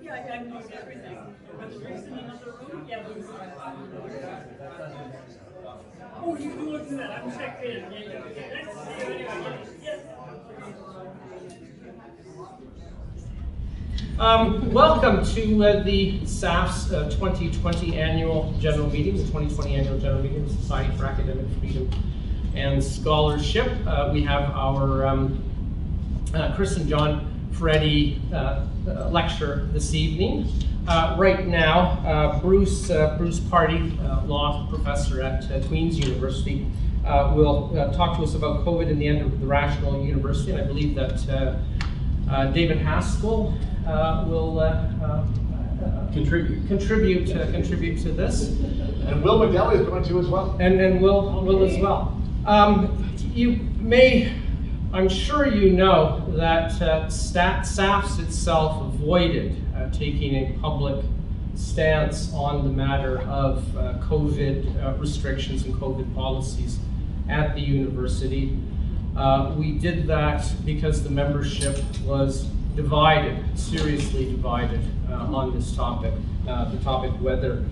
Yeah, I moved everything. But the reason in another room, yeah, oh, you can look at that. I'm checked in. Yeah, yeah. Nice to see you anyway. Yes. Welcome to the SAF's 2020 Annual General Meeting, the 2020 Annual General Meeting of the Society for Academic Freedom and Scholarship. We have our Chris and John Freddy lecture this evening. Right now, Bruce Pardy, law professor at Queen's University, will talk to us about COVID and the end of the Rational University, and I believe that David Haskell will contribute to this. And Will McNally is going to as well. And Will as well. You may, I'm sure you know that SAFS itself avoided taking a public stance on the matter of COVID restrictions and COVID policies at the university. We did that because the membership was divided, seriously divided on this topic. The topic whether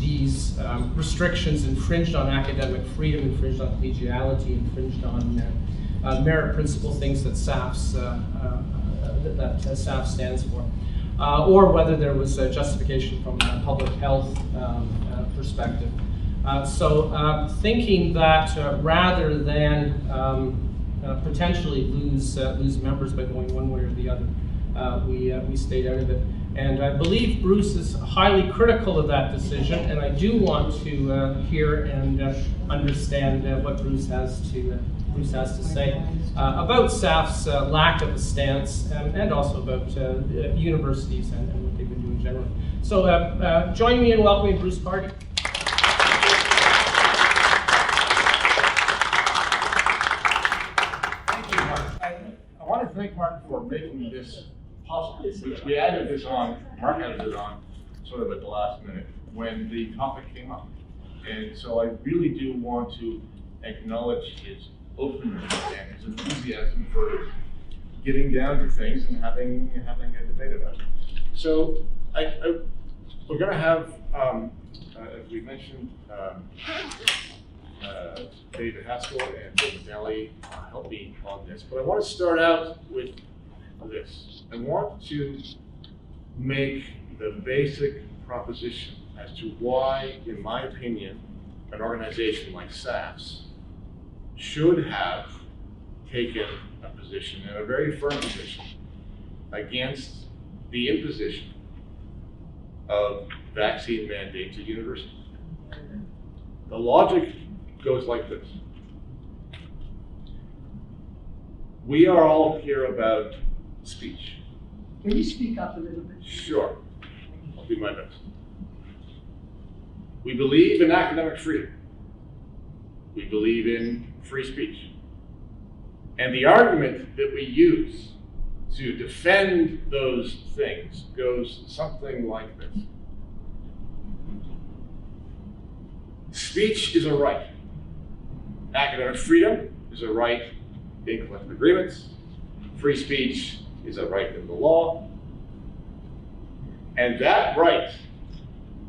these restrictions infringed on academic freedom, infringed on collegiality, infringed on merit principle things that SAFS stands for, or whether there was a justification from a public health perspective. So thinking that rather than potentially lose members by going one way or the other, we stayed out of it. And I believe Bruce is highly critical of that decision, and I do want to hear and understand what Bruce has to say about SAF's lack of a stance, and also about universities and what they've been doing generally. So join me in welcoming Bruce Pardy. I want to thank Martin for making this possible. We added this on, Mark added it on sort of at the last minute when the topic came up. And so I really do want to acknowledge his openness and his enthusiasm for getting down to things and having a debate about it. So we're going to have, as we mentioned, David Haskell and McNally help me on this, but I want to start out with this. I want to make the basic proposition as to why, in my opinion, an organization like SAFS should have taken a position, and a very firm position, against the imposition of vaccine mandates at universities. The logic goes like this. We are all here about speech. Can you speak up a little bit? Sure, I'll do my best. We believe in academic freedom. We believe in free speech. And the argument that we use to defend those things goes something like this. Speech is a right. Academic freedom is a right in collective agreements. Free speech is a right in the law. And that right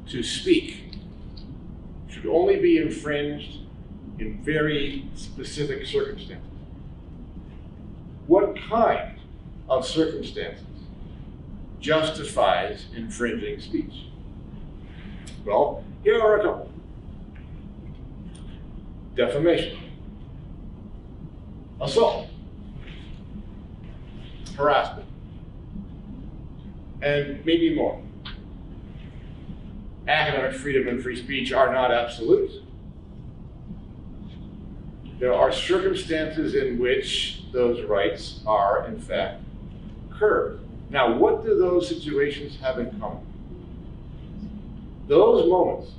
to speak should only be infringed in very specific circumstances. What kind of circumstances justifies infringing speech? Well, here are a couple. Defamation, assault, harassment, and maybe more. Academic freedom and free speech are not absolute. There are circumstances in which those rights are, in fact, curbed. Now, what do those situations have in common? Those moments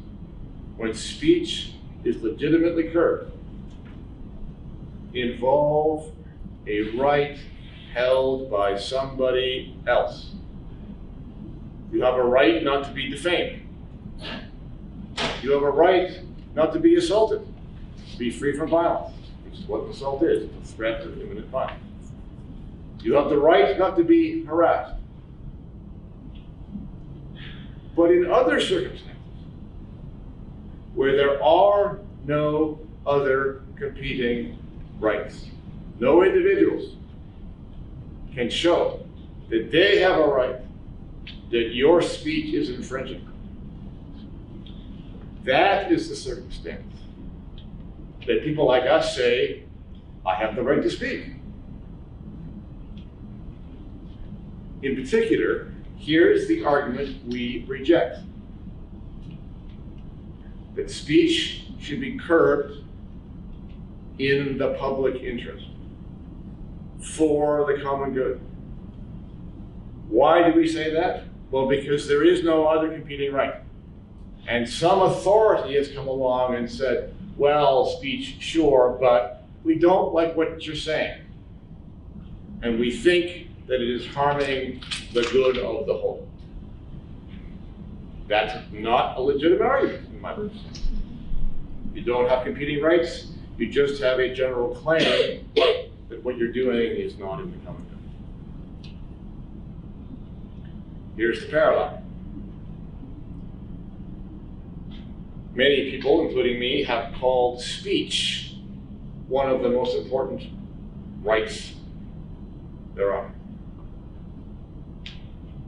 when speech is legitimately curbed involve a right held by somebody else. You have a right not to be defamed. You have a right not to be assaulted, to be free from violence, which is what an assault is, a threat of imminent violence. You have the right not to be harassed. But in other circumstances, where there are no other competing rights, no individuals can show that they have a right, that your speech is infringing. That is the circumstance that people like us say, I have the right to speak. In particular, here's the argument we reject. That speech should be curbed in the public interest, for the common good. Why do we say that? Well, because there is no other competing right. And some authority has come along and said, well, speech, sure, but we don't like what you're saying. And we think that it is harming the good of the whole. That's not a legitimate argument, in my view. You don't have competing rights, you just have a general claim that what you're doing is not in the common good. Here's the parallel. Many people, including me, have called speech one of the most important rights there are.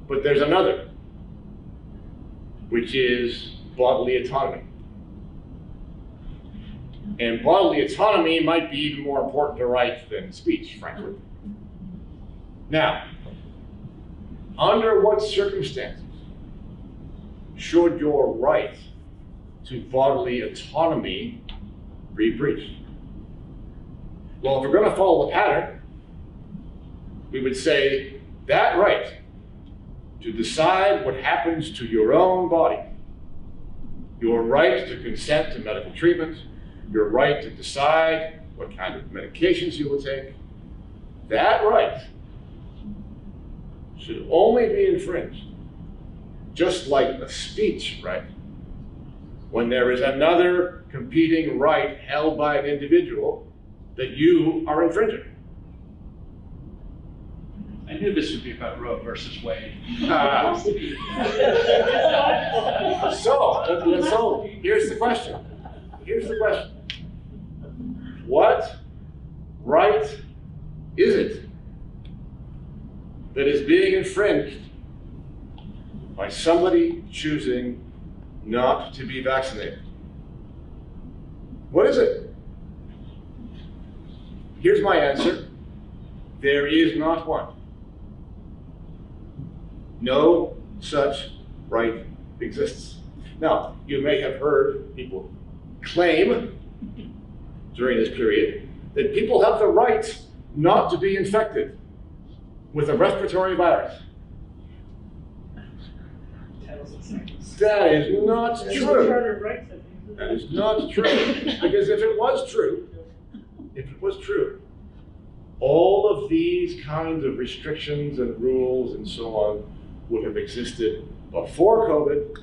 But there's another, which is bodily autonomy. And bodily autonomy might be even more important a right than speech, frankly. Now, under what circumstances should your right to bodily autonomy be breached? Well, if we're going to follow the pattern, we would say that right to decide what happens to your own body, your right to consent to medical treatment, your right to decide what kind of medications you will take, that right should only be infringed, just like a speech right, when there is another competing right held by an individual that you are infringing. I knew this would be about Roe versus Wade. So here's the question. What right is it that is being infringed by somebody choosing not to be vaccinated? What is it? Here's my answer. There is not one. No such right exists. Now, you may have heard people claim during this period that people have the right not to be infected with a respiratory virus. That is not true. That is not true. Because if it was true, all of these kinds of restrictions and rules and so on would have existed before COVID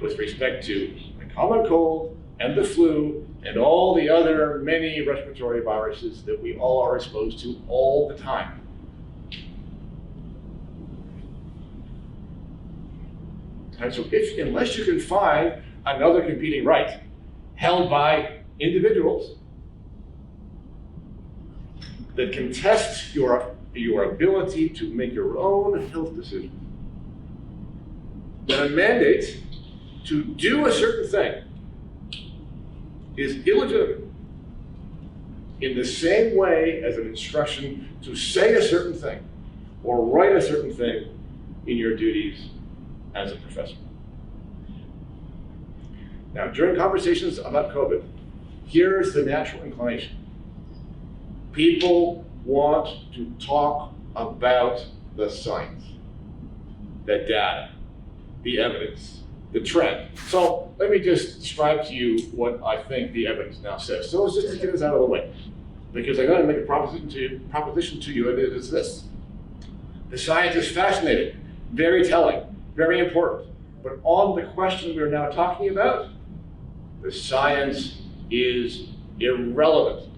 with respect to the common cold and the flu and all the other many respiratory viruses that we all are exposed to all the time. And so unless you can find another competing right held by individuals that contest your ability to make your own health decisions, then a mandate to do a certain thing is illegitimate in the same way as an instruction to say a certain thing or write a certain thing in your duties as a professor. Now, during conversations about COVID, here's the natural inclination. People want to talk about the science, the data, the evidence, the trend. So let me just describe to you what I think the evidence now says. So let's just get this out of the way, because I'm going to make a proposition to you, and it is this. The science is fascinating, very telling, very important. But on the question we're now talking about, the science is irrelevant.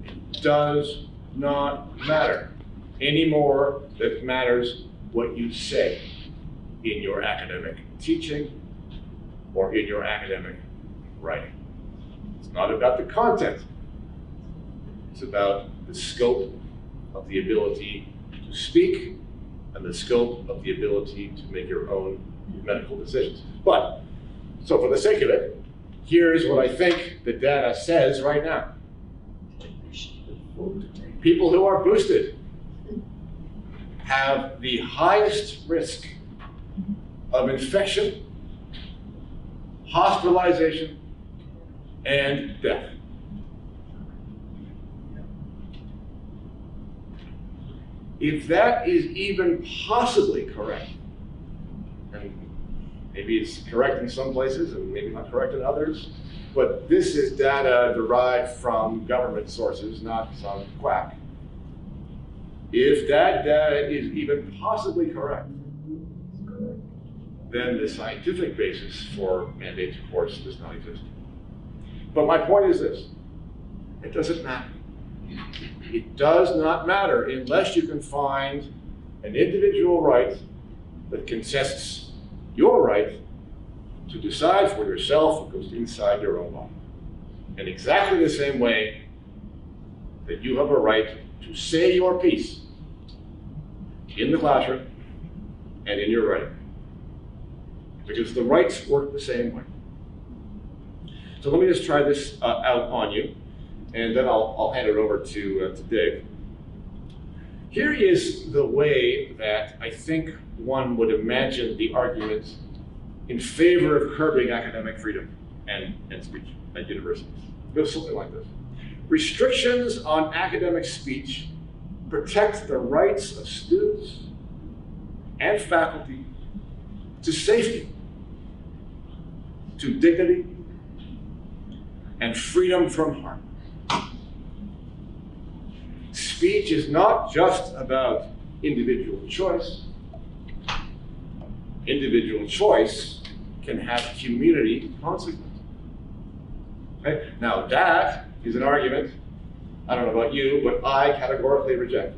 It does not matter any more than it matters what you say. in your academic teaching or in your academic writing. It's not about the content. It's about the scope of the ability to speak and the scope of the ability to make your own medical decisions. But, so for the sake of it, here's what I think the data says right now. People who are boosted have the highest risk of infection, hospitalization, and death. If that is even possibly correct, and maybe it's correct in some places and maybe not correct in others, but this is data derived from government sources, not some quack. If that data is even possibly correct, then the scientific basis for mandates, of course, does not exist. But my point is this: it doesn't matter. It does not matter unless you can find an individual right that contests your right to decide for yourself what goes inside your own body. In exactly the same way that you have a right to say your piece in the classroom and in your writing. Because the rights work the same way. So let me just try this out on you, and then I'll hand it over to Dave. Here is the way that I think one would imagine the argument in favor of curbing academic freedom and speech at universities. It goes something like this. Restrictions on academic speech protect the rights of students and faculty to safety, to dignity, and freedom from harm. Speech is not just about individual choice. Individual choice can have community consequences. Okay? Now that is an argument, I don't know about you, but I categorically reject.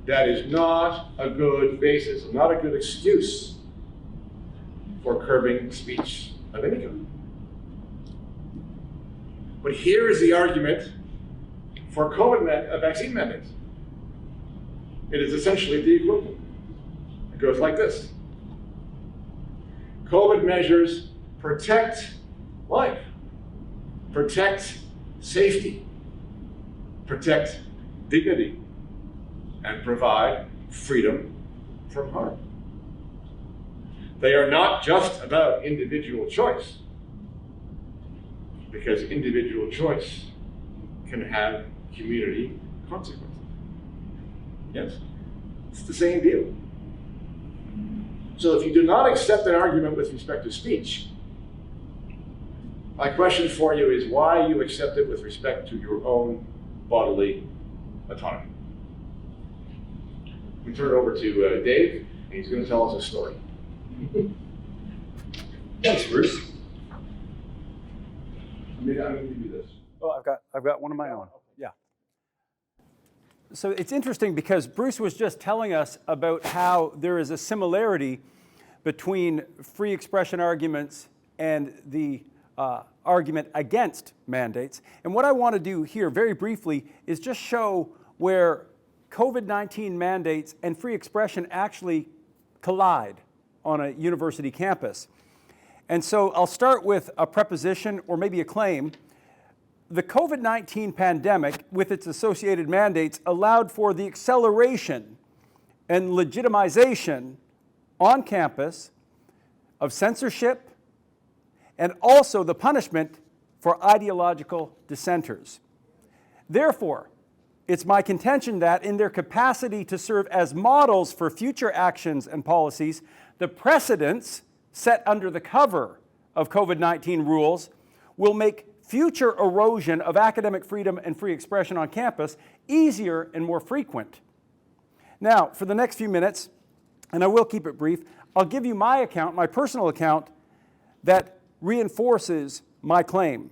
That is not a good basis, not a good excuse for curbing speech of any kind. But here is the argument for COVID vaccine mandates. It is essentially the equivalent. It goes like this. COVID measures protect life, protect safety, protect dignity, and provide freedom from harm. They are not just about individual choice, because individual choice can have community consequences. Yes? It's the same deal. So if you do not accept an argument with respect to speech, my question for you is why you accept it with respect to your own bodily autonomy. We turn it over to Dave, and he's going to tell us a story. Thanks, Bruce. I'm going to give you this. Oh, I've got one of my own. Yeah. So it's interesting because Bruce was just telling us about how there is a similarity between free expression arguments and the argument against mandates. And what I want to do here very briefly is just show where COVID-19 mandates and free expression actually collide on a university campus. And so I'll start with a preposition or maybe a claim. The COVID-19 pandemic, with its associated mandates, allowed for the acceleration and legitimization on campus of censorship and also the punishment for ideological dissenters. Therefore, it's my contention that in their capacity to serve as models for future actions and policies, the precedents set under the cover of COVID-19 rules will make future erosion of academic freedom and free expression on campus easier and more frequent. Now, for the next few minutes, and I will keep it brief, I'll give you my account, my personal account, that reinforces my claim.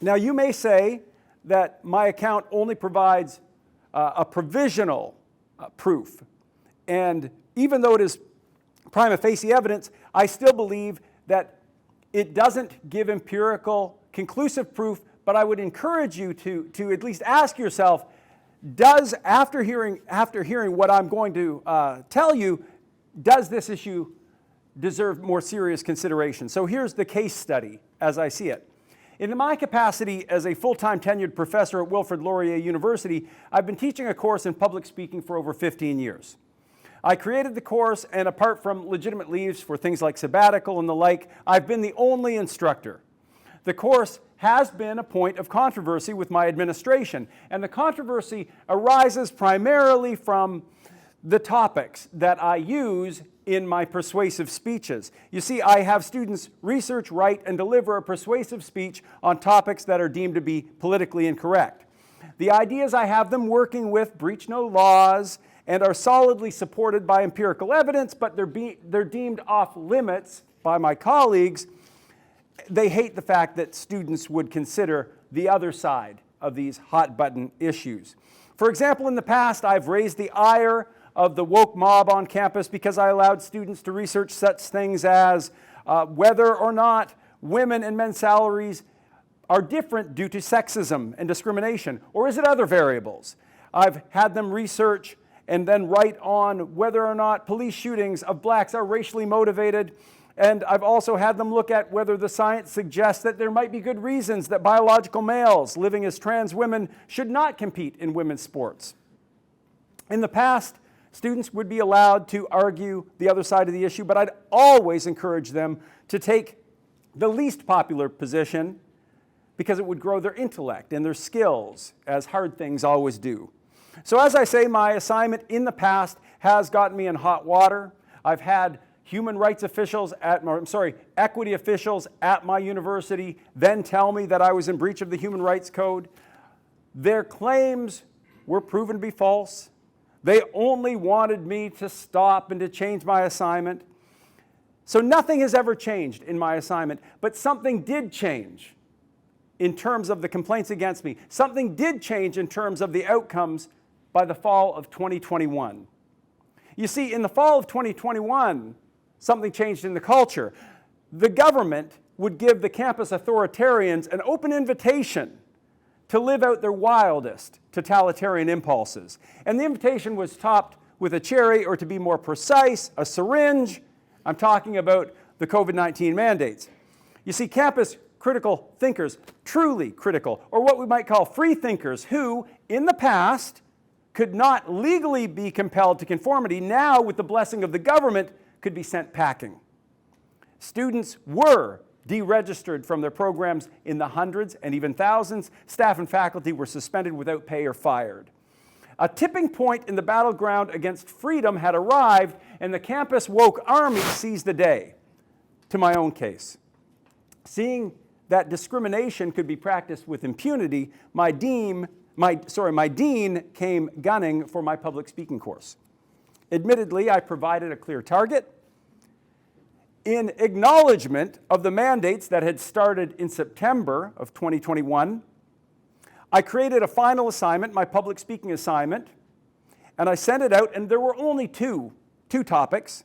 Now, you may say that my account only provides a provisional proof, and even though it is prima facie evidence, I still believe that it doesn't give empirical conclusive proof, but I would encourage you to at least ask yourself, after hearing what I'm going to tell you, does this issue deserve more serious consideration? So here's the case study as I see it. In my capacity as a full-time tenured professor at Wilfrid Laurier University, I've been teaching a course in public speaking for over 15 years. I created the course, and apart from legitimate leaves for things like sabbatical and the like, I've been the only instructor. The course has been a point of controversy with my administration, and the controversy arises primarily from the topics that I use in my persuasive speeches. You see, I have students research, write, and deliver a persuasive speech on topics that are deemed to be politically incorrect. The ideas I have them working with breach no laws and are solidly supported by empirical evidence, but they're deemed off limits by my colleagues. They hate the fact that students would consider the other side of these hot button issues. For example, in the past, I've raised the ire of the woke mob on campus because I allowed students to research such things as whether or not women and men's salaries are different due to sexism and discrimination, or is it other variables? I've had them research and then write on whether or not police shootings of blacks are racially motivated, and I've also had them look at whether the science suggests that there might be good reasons that biological males living as trans women should not compete in women's sports. In the past, students would be allowed to argue the other side of the issue, but I'd always encourage them to take the least popular position because it would grow their intellect and their skills, as hard things always do. So as I say, my assignment in the past has gotten me in hot water. I've had human rights officials equity officials at my university then tell me that I was in breach of the Human Rights Code. Their claims were proven to be false. They only wanted me to stop and to change my assignment. So nothing has ever changed in my assignment, but something did change in terms of the complaints against me. Something did change in terms of the outcomes by the fall of 2021. You see, in the fall of 2021, something changed in the culture. The government would give the campus authoritarians an open invitation to live out their wildest totalitarian impulses. And the invitation was topped with a cherry, or to be more precise, a syringe. I'm talking about the COVID-19 mandates. You see, campus critical thinkers, truly critical, or what we might call free thinkers, who, in the past, could not legally be compelled to conformity, now, with the blessing of the government, could be sent packing. Students were deregistered from their programs in the hundreds and even thousands. Staff and faculty were suspended without pay or fired. A tipping point in the battleground against freedom had arrived, and the campus woke army seized the day. To my own case. Seeing that discrimination could be practiced with impunity, my dean came gunning for my public speaking course. Admittedly, I provided a clear target. In acknowledgement of the mandates that had started in September of 2021, I created a final assignment, my public speaking assignment, and I sent it out, and there were only two topics.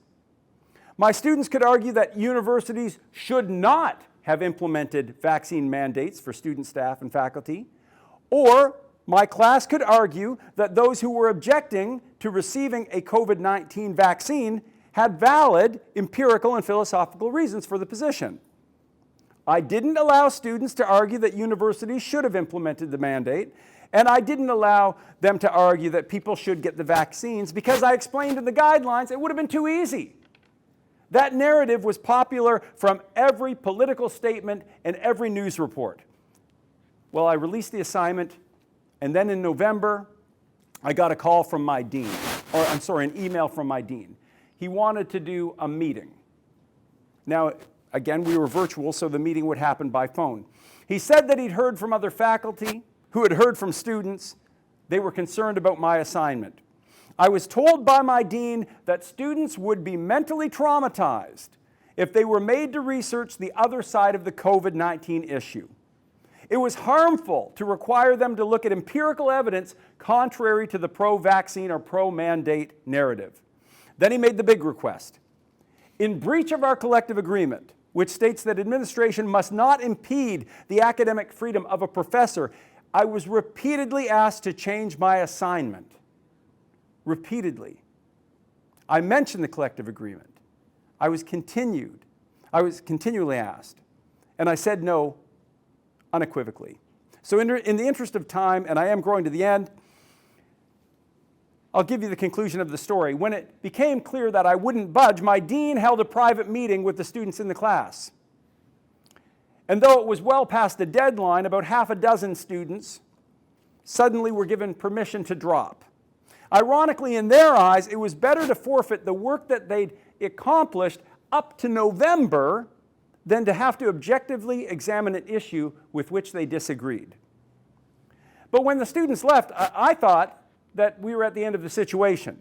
My students could argue that universities should not have implemented vaccine mandates for student, staff, and faculty, or my class could argue that those who were objecting to receiving a COVID-19 vaccine had valid empirical and philosophical reasons for the position. I didn't allow students to argue that universities should have implemented the mandate, and I didn't allow them to argue that people should get the vaccines because I explained in the guidelines it would have been too easy. That narrative was popular from every political statement and every news report. Well, I released the assignment, and then in November, I got a call from my dean, an email from my dean. He wanted to do a meeting. Now, again, we were virtual, so the meeting would happen by phone. He said that he'd heard from other faculty who had heard from students. They were concerned about my assignment. I was told by my dean that students would be mentally traumatized if they were made to research the other side of the COVID-19 issue. It was harmful to require them to look at empirical evidence contrary to the pro-vaccine or pro-mandate narrative. Then he made the big request. In breach of our collective agreement, which states that administration must not impede the academic freedom of a professor, I was repeatedly asked to change my assignment. Repeatedly. I mentioned the collective agreement. I was continually asked, and I said no unequivocally. So in the interest of time, and I am growing to the end, I'll give you the conclusion of the story. When it became clear that I wouldn't budge, my dean held a private meeting with the students in the class. And though it was well past the deadline, about half a dozen students suddenly were given permission to drop. Ironically, in their eyes, it was better to forfeit the work that they'd accomplished up to November than to have to objectively examine an issue with which they disagreed. But when the students left, I thought that we were at the end of the situation.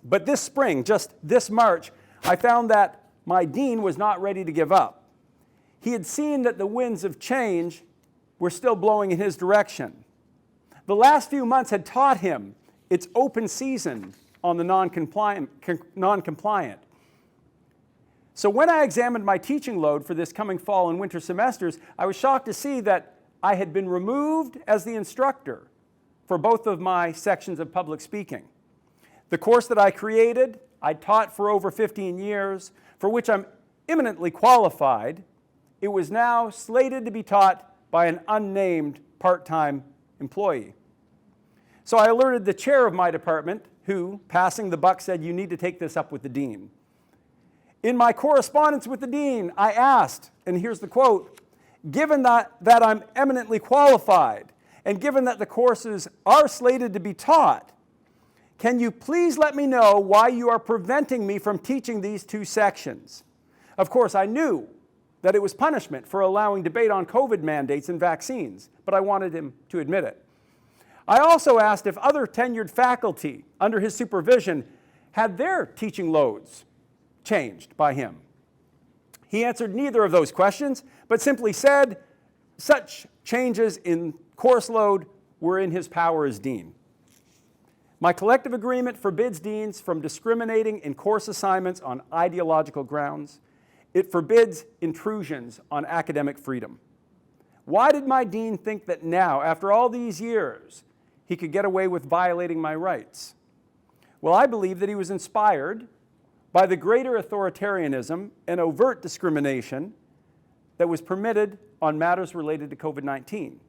But this spring, just this March, I found that my dean was not ready to give up. He had seen that the winds of change were still blowing in his direction. The last few months had taught him it's open season on the non-compliant. So when I examined my teaching load for this coming fall and winter semesters, I was shocked to see that I had been removed as the instructor for both of my sections of public speaking. The course that I created, I taught for over 15 years, for which I'm eminently qualified. It was now slated to be taught by an unnamed part-time employee. So I alerted the chair of my department, who, passing the buck, said, "You need to take this up with the dean." In my correspondence with the dean, I asked, and here's the quote, "Given that I'm eminently qualified, and given that the courses are slated to be taught, can you please let me know why you are preventing me from teaching these two sections?" Of course, I knew that it was punishment for allowing debate on COVID mandates and vaccines, but I wanted him to admit it. I also asked if other tenured faculty under his supervision had their teaching loads changed by him. He answered neither of those questions, but simply said such changes in course load were in his power as dean. My collective agreement forbids deans from discriminating in course assignments on ideological grounds. It forbids intrusions on academic freedom. Why did my dean think that now, after all these years, he could get away with violating my rights? Well, I believe that he was inspired by the greater authoritarianism and overt discrimination that was permitted on matters related to COVID-19.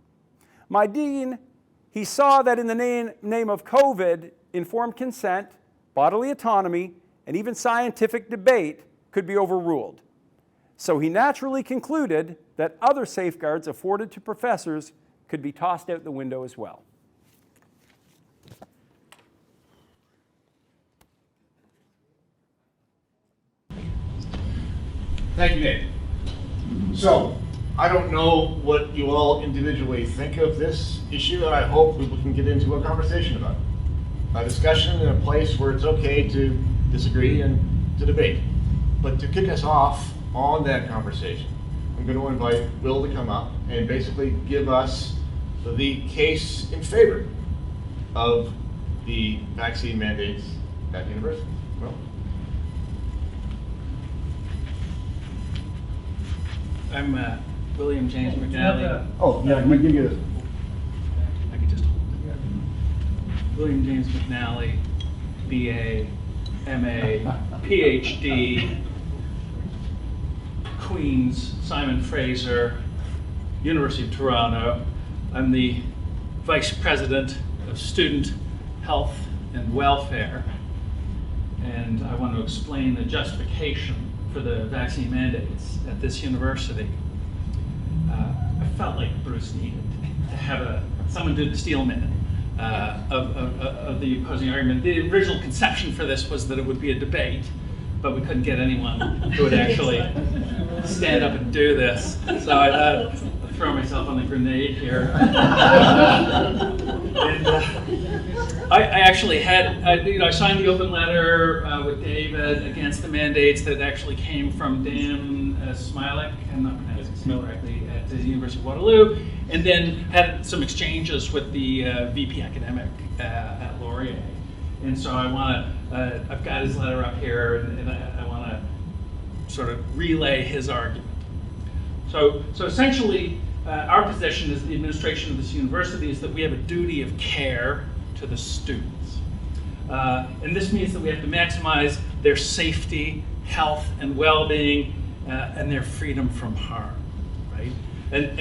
My dean, he saw that in the name of COVID, informed consent, bodily autonomy, and even scientific debate could be overruled. So he naturally concluded that other safeguards afforded to professors could be tossed out the window as well. Thank you, Nate. So, I don't know what you all individually think of this issue, and I hope we can get into a conversation about it. A discussion in a place where it's okay to disagree and to debate. But to kick us off on that conversation, I'm going to invite Will to come up and basically give us the case in favor of the vaccine mandates at universities. Will? I'm William James McNally. Oh, yeah, I'm going to give you this. I could just hold it. William James McNally, BA, MA, PhD, Queen's, Simon Fraser, University of Toronto. I'm the Vice President of Student Health and Welfare, and I want to explain the justification for the vaccine mandates at this university. I felt like Bruce needed to have someone do the steel man of the opposing argument. The original conception for this was that it would be a debate, but we couldn't get anyone who would actually stand up and do this. So I thought I'd throw myself on the grenade here. I actually had, I signed the open letter with David against the mandates that actually came from Dan Smilek, I'm not pronouncing his name correctly, at the University of Waterloo, and then had some exchanges with the VP academic at Laurier. And so I want to, I've got his letter up here, and I want sort of relay his argument. So essentially, our position as the administration of this university is that we have a duty of care to the students. And this means that we have to maximize their safety, health, and well-being, and their freedom from harm, right? And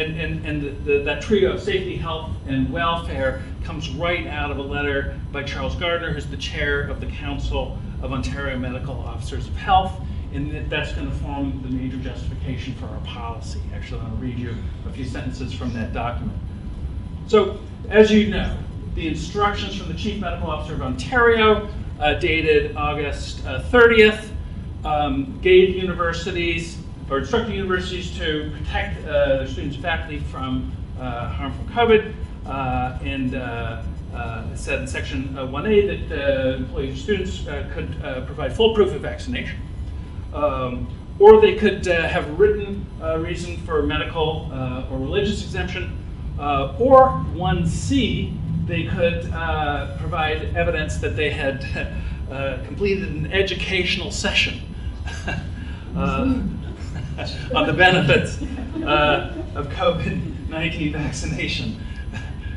that trio of safety, health, and welfare comes right out of a letter by Charles Gardner, who's the chair of the Council of Ontario Medical Officers of Health, and that's going to form the major justification for our policy. Actually, I'm going to read you a few sentences from that document. So, as you know, the instructions from the Chief Medical Officer of Ontario, dated August 30th, gave universities, or instructed universities to protect their students and faculty from harm from COVID, and it said in section 1A that employees or students could provide full proof of vaccination, or they could have written reason for medical or religious exemption, or 1C, they could provide evidence that they had completed an educational session on the benefits of COVID-19 vaccination.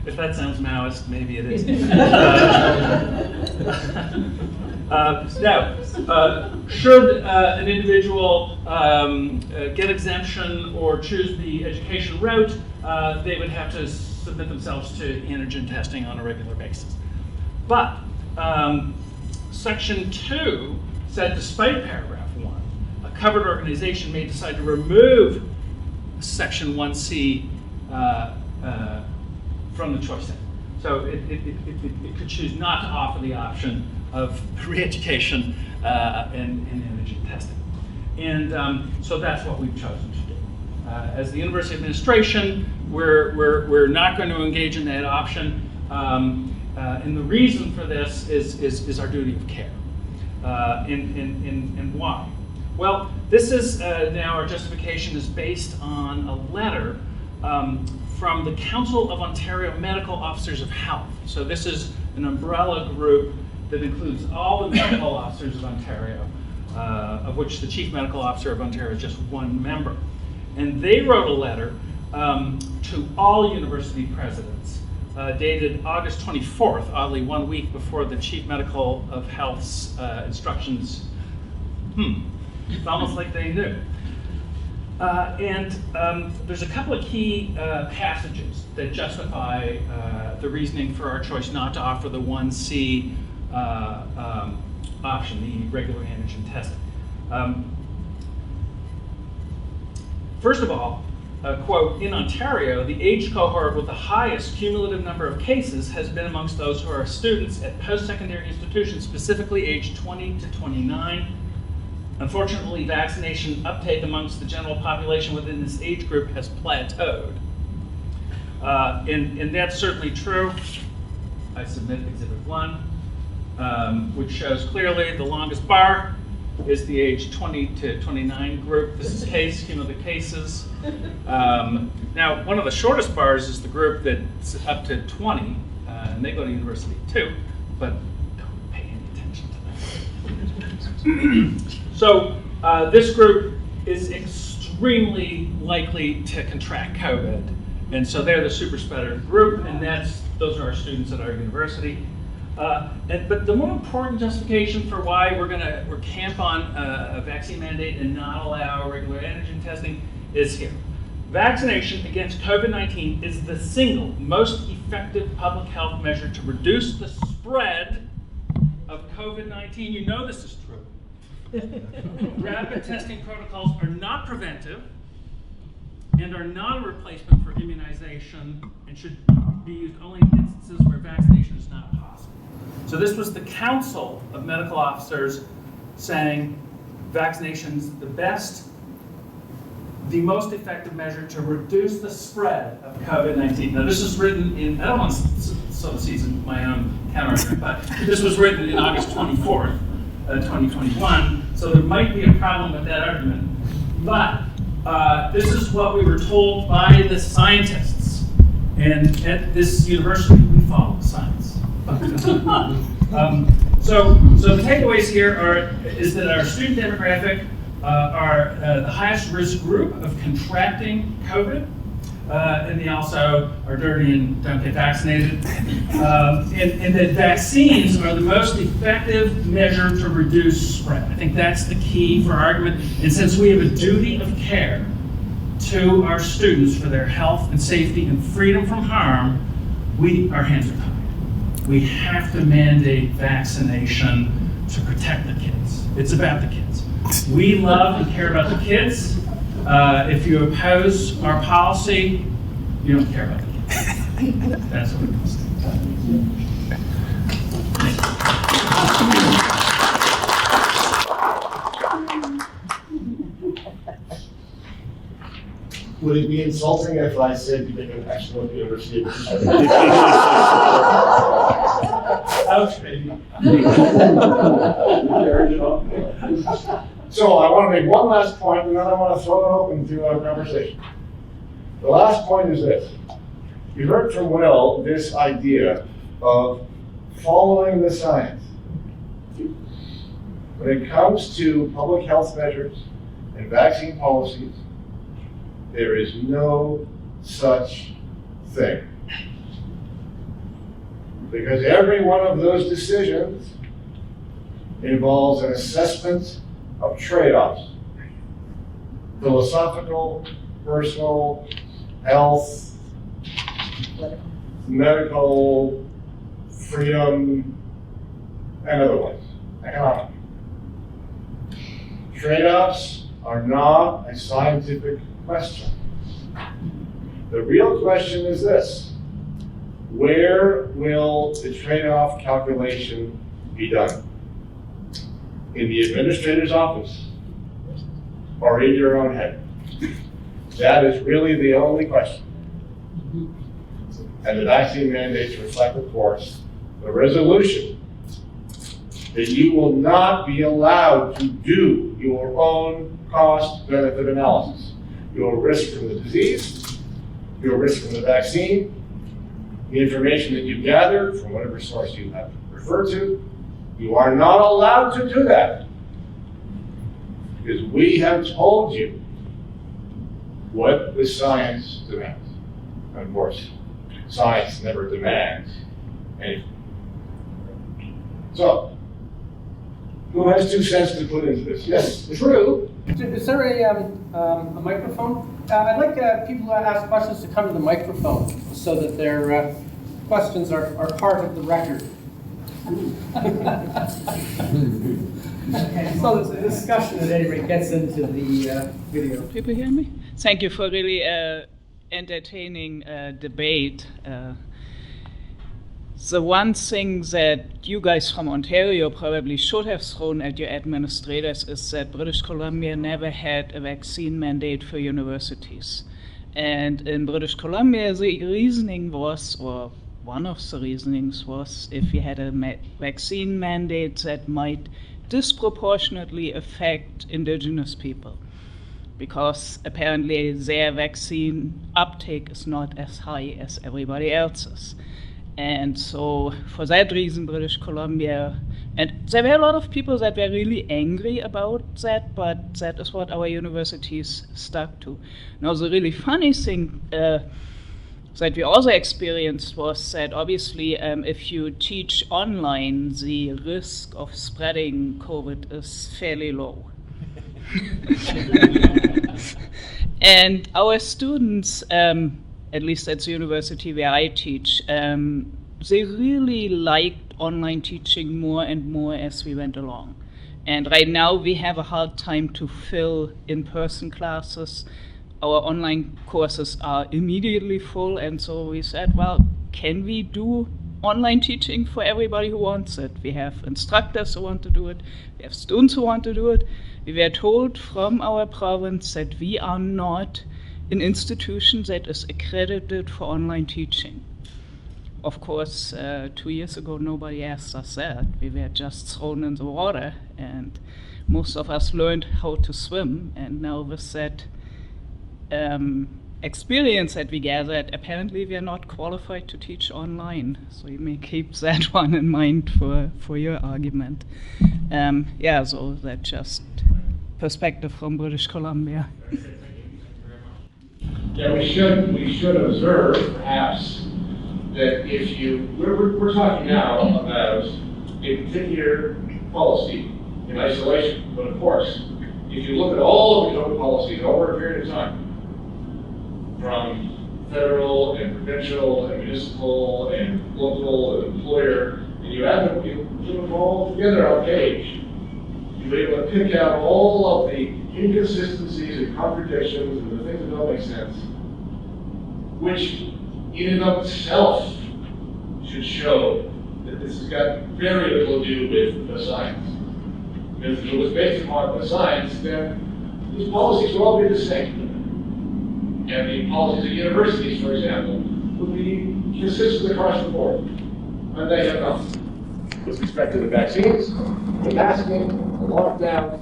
If that sounds Maoist, maybe it is. Now, should an individual get exemption or choose the education route, they would have to submit themselves to antigen testing on a regular basis. But Section 2 said, despite paragraph 1, a covered organization may decide to remove Section 1C from the choice set. So it could choose not to offer the option of re-education and antigen testing. And so that's what we've chosen to do. As the university administration, we're not going to engage in that option. And the reason for this is our duty of care. And why? Well, this is now our justification is based on a letter from the Council of Ontario Medical Officers of Health. So this is an umbrella group that includes all the medical officers of Ontario, of which the Chief Medical Officer of Ontario is just one member. And they wrote a letter to all university presidents, dated August 24th, oddly 1 week before the Chief Medical of Health's instructions. It's almost like they knew. And there's a couple of key passages that justify the reasoning for our choice not to offer the 1C option, the regular antigen testing. First of all, quote, in Ontario, the age cohort with the highest cumulative number of cases has been amongst those who are students at post-secondary institutions, specifically aged 20 to 29. Unfortunately, vaccination uptake amongst the general population within this age group has plateaued. And that's certainly true. I submit Exhibit 1, which shows clearly the longest bar is the age 20 to 29 group. This is cumulative cases. Now, one of the shortest bars is the group that's up to 20, and they go to university too, but don't pay any attention to that. So this group is extremely likely to contract COVID, and so they're the super spreader group, and those are our students at our university. But the more important justification for why we're camp on a vaccine mandate and not allow regular antigen testing is here. Vaccination against COVID-19 is the single most effective public health measure to reduce the spread of COVID-19. You know this is true. Rapid testing protocols are not preventive and are not a replacement for immunization and should be used only in instances where vaccination is not possible. So this was the Council of Medical Officers saying vaccination's the most effective measure to reduce the spread of COVID-19. Now this is written in, I don't want to sow the seeds in my own counter-argument, but this was written in August 24th, 2021, so there might be a problem with that argument. But this is what we were told by the scientists. And at this university, we follow science. So the takeaways here is that our student demographic are the highest risk group of contracting COVID. And they also are dirty and don't get vaccinated. And that vaccines are the most effective measure to reduce spread. I think that's the key for our argument. And since we have a duty of care to our students for their health and safety and freedom from harm, our hands are tied. We have to mandate vaccination to protect the kids. It's about the kids. We love and care about the kids. If you oppose our policy, you don't care about the kids. That's what it comes to. Would it be insulting if I said you make an excellent university? Ouch, baby. So I want to make one last point, and then I want to throw it open to our conversation. The last point is this. You heard from Will this idea of following the science. When it comes to public health measures and vaccine policies, there is no such thing. Because every one of those decisions involves an assessment of trade-offs. Philosophical, personal, health, medical, freedom, and otherwise, economic. Trade-offs are not a scientific question. The real question is this: where will the trade-off calculation be done? In the administrator's office or in your own head? That is really the only question. And the vaccine mandates reflect, of course, the resolution that you will not be allowed to do your own cost-benefit analysis. Your risk from the disease, your risk from the vaccine, the information that you gathered from whatever source you have referred to, you are not allowed to do that. Because we have told you what the science demands. And of course, science never demands anything. So, who has 2 cents to put into this? Yes? True. Is there a microphone? I'd like people who ask questions to come to the microphone so that their questions are part of the record. So the discussion at any rate gets into the video. People hear me? Thank you for really entertaining debate. The one thing that you guys from Ontario probably should have thrown at your administrators is that British Columbia never had a vaccine mandate for universities. And in British Columbia, the reasoning was, or one of the reasonings was, if you had a vaccine mandate that might disproportionately affect Indigenous people, because apparently their vaccine uptake is not as high as everybody else's. And so for that reason, British Columbia, and there were a lot of people that were really angry about that, but that is what our universities stuck to. Now the really funny thing that we also experienced was that obviously if you teach online, the risk of spreading COVID is fairly low. And our students, at least at the university where I teach, they really liked online teaching more and more as we went along. And right now we have a hard time to fill in-person classes. Our online courses are immediately full, and so we said, well, can we do online teaching for everybody who wants it? We have instructors who want to do it, we have students who want to do it. We were told from our province that we are not an institution that is accredited for online teaching. Of course, 2 years ago, nobody asked us that. We were just thrown in the water, and most of us learned how to swim, and now with that experience that we gathered, apparently we are not qualified to teach online. So you may keep that one in mind for your argument. Yeah, so that just perspective from British Columbia. Yeah, we should observe perhaps that if we're talking now about a particular policy in isolation, but of course, if you look at all of the code policies over a period of time, from federal and provincial and municipal and local and employer, and you add them, you put them all together on a page, you'll be able to pick out all of the inconsistencies and contradictions and the things that don't make sense, which in and of itself should show that this has got very little to do with the science. Because if it was based upon the science, then these policies would all be the same. And the policies at universities, for example, would be consistent across the board. And they have not. With respect to the vaccines, the masking, the lockdown,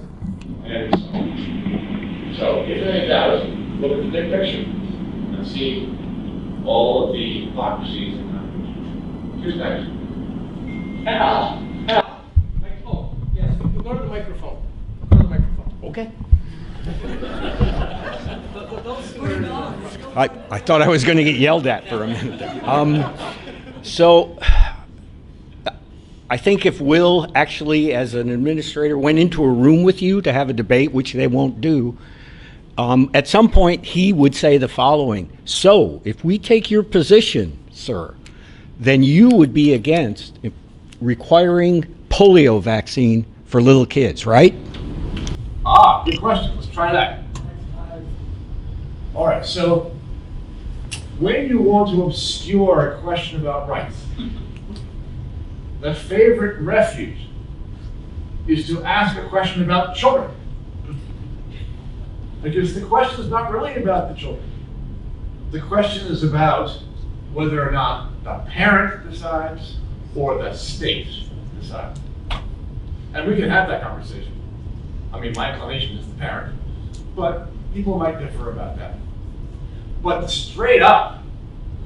and so on. So if there any doubt, look at the big picture and see all of the hypocrisies and contradictions. Who's next? Al. Oh, yes, go to the microphone. Go to the microphone. Okay. I I thought I was going to get yelled at for a minute there. So I think if Will actually, as an administrator, went into a room with you to have a debate, which they won't do, at some point he would say the following: so if we take your position, sir, then you would be against requiring polio vaccine for little kids, right? Good question. Let's try that. All right, so when you want to obscure a question about rights, the favorite refuge is to ask a question about children. Because the question is not really about the children. The question is about whether or not the parent decides or the state decides. And we can have that conversation. I mean, my inclination is the parent, but people might differ about that. But the straight up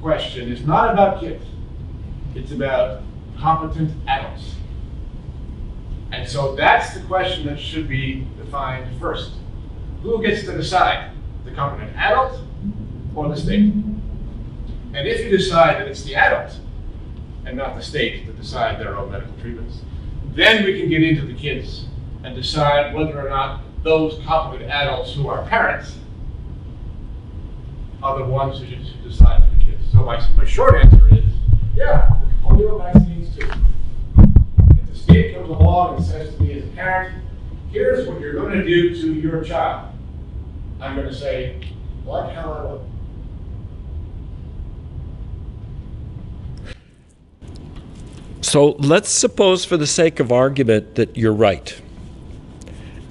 question is not about kids. It's about competent adults. And so that's the question that should be defined first. Who gets to decide? The competent adult or the state? And if you decide that it's the adult and not the state to decide their own medical treatments, then we can get into the kids and decide whether or not those competent adults who are parents are the ones who should decide for the kids. So my short answer is, yeah, polio vaccines too. If the state comes along and says to me as a parent, here's what you're going to do to your child, I'm going to say, what hell I will. So let's suppose for the sake of argument that you're right,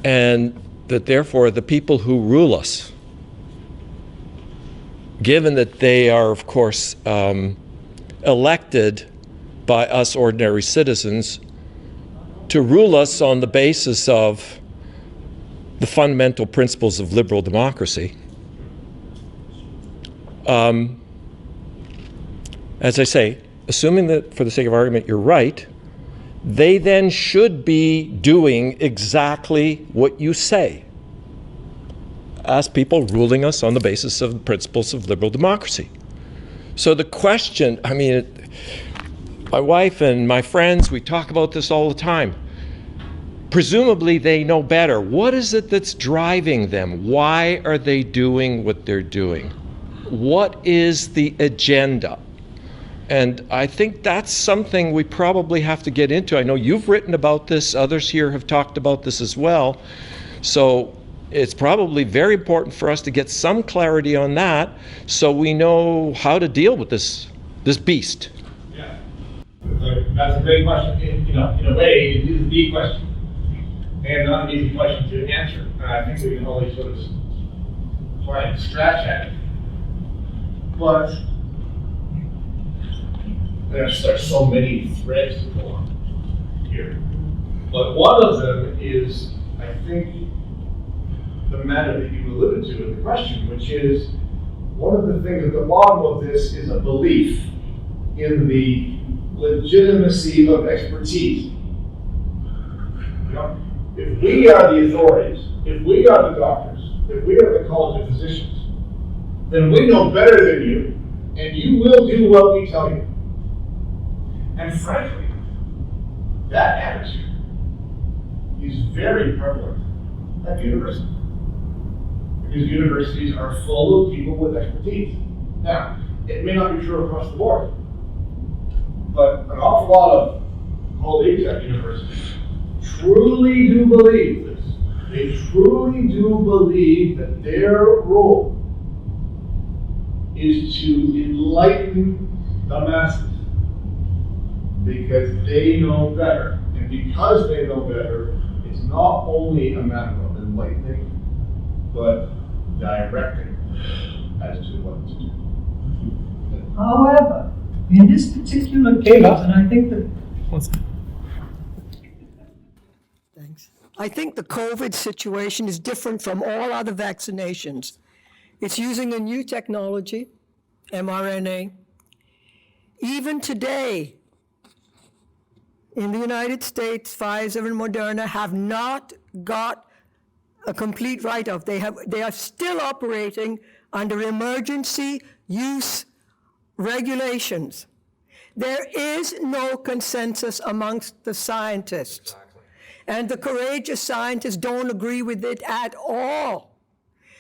and that therefore the people who rule us, given that they are, of course, elected by us ordinary citizens to rule us on the basis of the fundamental principles of liberal democracy, as I say, assuming that for the sake of argument you're right, they then should be doing exactly what you say as people ruling us on the basis of the principles of liberal democracy. So the question, I mean, my wife and my friends, we talk about this all the time. Presumably they know better. What is it that's driving them? Why are they doing what they're doing? What is the agenda? And I think that's something we probably have to get into. I know you've written about this, others here have talked about this as well. So it's probably very important for us to get some clarity on that so we know how to deal with this beast. Yeah, that's a great question. In a way, it is the question, and not an easy question to answer. And I think we can only sort of try and scratch at it. But there's so many threads to pull on here. But one of them is, I think, the matter that you alluded to in the question, which is one of the things at the bottom of this is a belief in the legitimacy of expertise. If we are the authorities, if we are the doctors, if we are the College of Physicians, then we know better than you, and you will do what we tell you. And frankly, that attitude is very prevalent at universities. Because universities are full of people with expertise. Now, it may not be true across the board, but an awful lot of colleagues at universities truly do believe this. They truly do believe that their role is to enlighten the masses because they know better. And because they know better, it's not only a matter of enlightening, but directing as to what to do. However, in this particular case, and I think that I think the COVID situation is different from all other vaccinations. It's using a new technology, mRNA. Even today, in the United States, Pfizer and Moderna have not got a complete write-off. They are still operating under emergency use regulations. There is no consensus amongst the scientists. And the courageous scientists don't agree with it at all.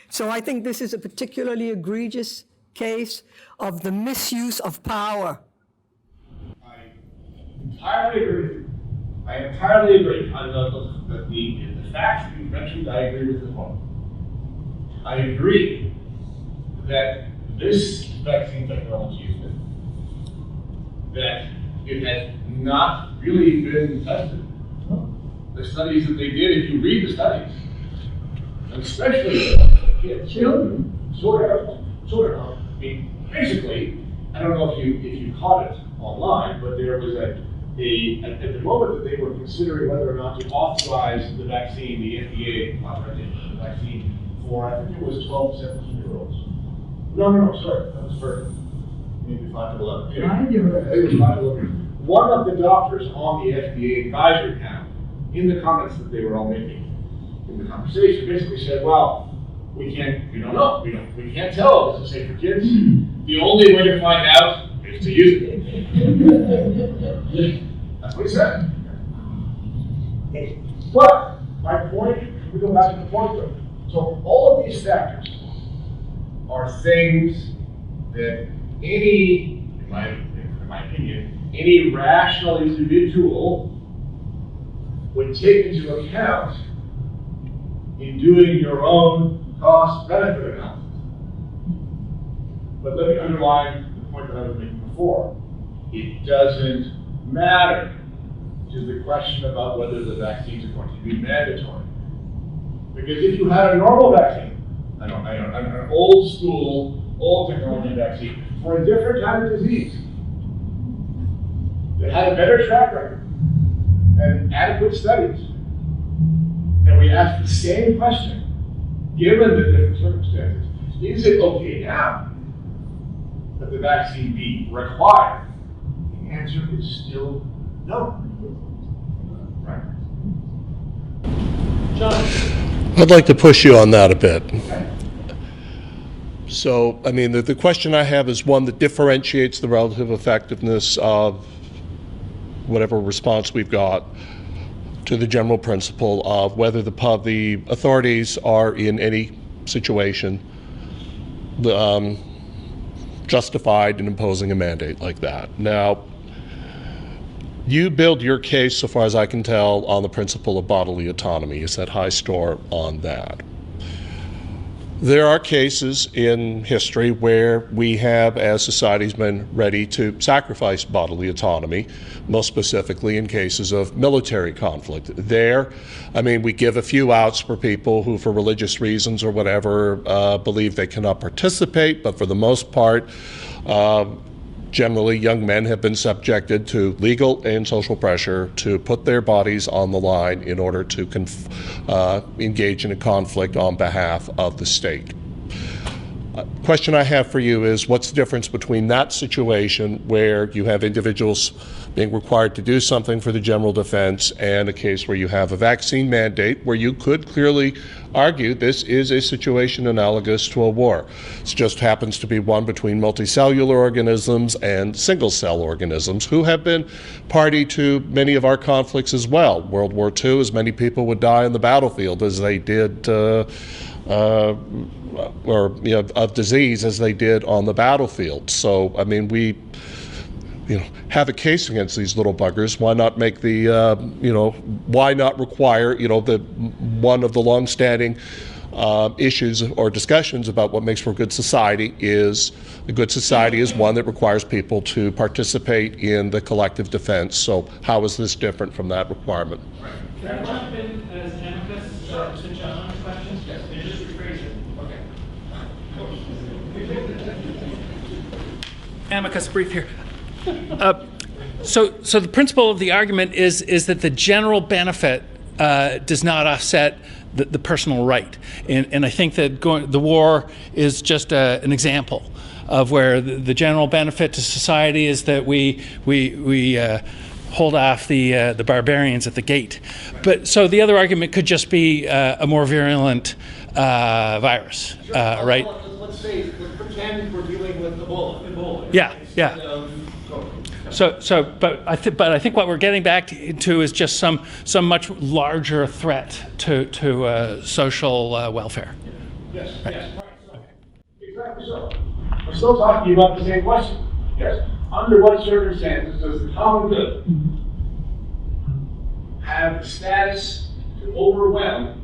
So I think this is a particularly egregious case of the misuse of power. I entirely agree. I entirely agree. The facts that you mentioned, I agree with as well. I agree that this vaccine technology is good, that it has not really been tested. The studies that they did, if you read the studies, and especially the kids, children, sort of. I mean, basically, I don't know if you caught it online, but there was at the moment that they were considering whether or not to authorize the vaccine, the FDA authorization of the vaccine for, I think it was 12 to 17-year-olds. No, sorry, that was for maybe 5 to 11. Anyway, I think it was 5 to 11. One of the doctors on the FDA advisory panel, in the comments that they were all making in the conversation, basically said, well, we don't know. We can't tell if it's safe for kids. The only way to find out is to use it. That's what he said. But my point, we go back to the point though. So all of these factors are things that any, in my opinion, any rational individual would take into account in doing your own cost-benefit analysis. But let me underline the point that I was making before. It doesn't matter to the question about whether the vaccines are going to be mandatory. Because if you had a normal vaccine, an old school, old technology vaccine for a different kind of disease that had a better track record and adequate studies, and we ask the same question, given the different circumstances, is it okay now that the vaccine be required? The answer is still no. Right? John? I'd like to push you on that a bit. So, I mean, the question I have is one that differentiates the relative effectiveness of whatever response we've got to the general principle of whether the authorities are in any situation justified in imposing a mandate like that. Now, you build your case, so far as I can tell, on the principle of bodily autonomy. You set high store on that. There are cases in history where we have, as societies, been ready to sacrifice bodily autonomy, most specifically in cases of military conflict. There, I mean, we give a few outs for people who, for religious reasons or whatever, believe they cannot participate, but for the most part, generally, young men have been subjected to legal and social pressure to put their bodies on the line in order to engage in a conflict on behalf of the state. question I have for you is, what's the difference between that situation where you have individuals being required to do something for the general defense and a case where you have a vaccine mandate where you could clearly argue this is a situation analogous to a war? It just happens to be one between multicellular organisms and single-cell organisms who have been party to many of our conflicts as well. World War II, as many people would die on the battlefield as they did of disease as they did on the battlefield. So, I mean, we have a case against these little buggers. Why not make the, why not require, the one of the longstanding issues or discussions about what makes for a good society is a good society is one that requires people to participate in the collective defense. So how is this different from that requirement? Can I jump in as amicus to John's question? Yes. And just rephrase it. Okay. Amicus brief here. So the principle of the argument is that the general benefit does not offset the personal right, and I think that the war is just an example of where the general benefit to society is that we hold off the barbarians at the gate. But so the other argument could just be a more virulent virus, right? Let's pretend we're dealing with Ebola. Yeah. But I think what we're getting back to is just some much larger threat to social welfare. Yes. Exactly so. We're still talking about the same question. Yes. Under what circumstances does the common good have the status to overwhelm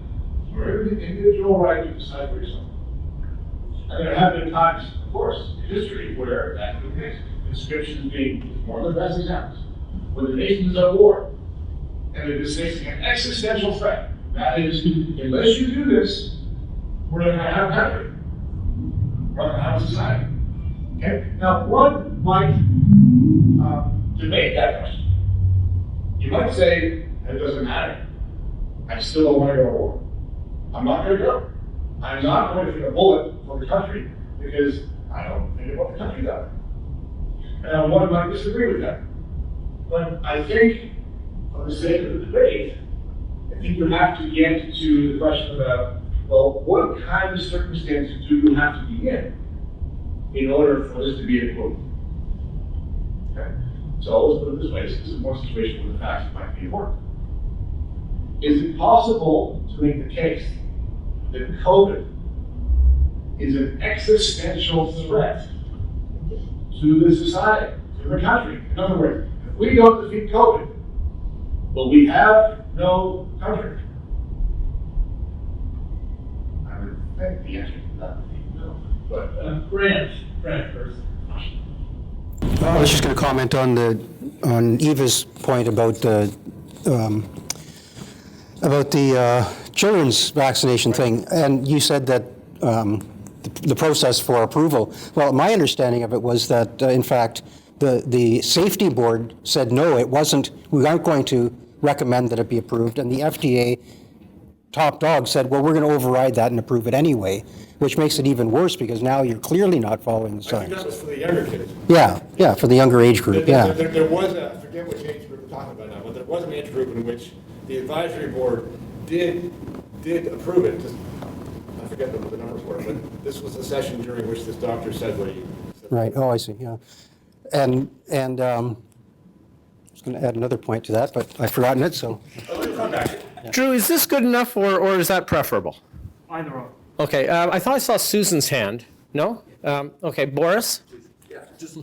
your individual right to decide for yourself? And there have been times, of course, in history where that's been the case. Conscription being one of the best examples. When the nations are at war and it is facing an existential threat, that is, unless you do this, we're not going to have a country. We're not going to have a society. Okay? Now, one might debate that question. You might say, it doesn't matter. I still don't want to go to war. I'm not going to go. I'm not going to take a bullet for the country because I don't think about the country that way. And one might disagree with that. But I think, for the sake of the debate, I think you have to get to the question about, well, what kind of circumstances do you have to be in order for this to be a quote? Okay? So let's put it this way, this is more situation where the facts might be important. Is it possible to make the case that COVID is an existential threat to the society, to the country? In other words, if we don't defeat COVID, will we have no country? I would think the answer to that would be no. But Grant first. I was just going to comment on Eva's point about the children's vaccination thing, and you said that the process for approval. Well, my understanding of it was that, in fact, the safety board said no, it wasn't. We aren't going to recommend that it be approved, and the FDA top dog said, well, we're going to override that and approve it anyway, which makes it even worse because now you're clearly not following the science. I think that was for the younger kids. Yeah, for the younger age group. There was I forget which age group we're talking about now, but there was an age group in which the advisory board did approve it. I forget what the numbers were, but this was the session during which this doctor said what he said. Right. Oh, I see. Yeah, and I was going to add another point to that, but I've forgotten it. So. Drew, is this good enough, or is that preferable? Either or. Okay. I thought I saw Susan's hand. No. Okay, Boris. Yeah. Just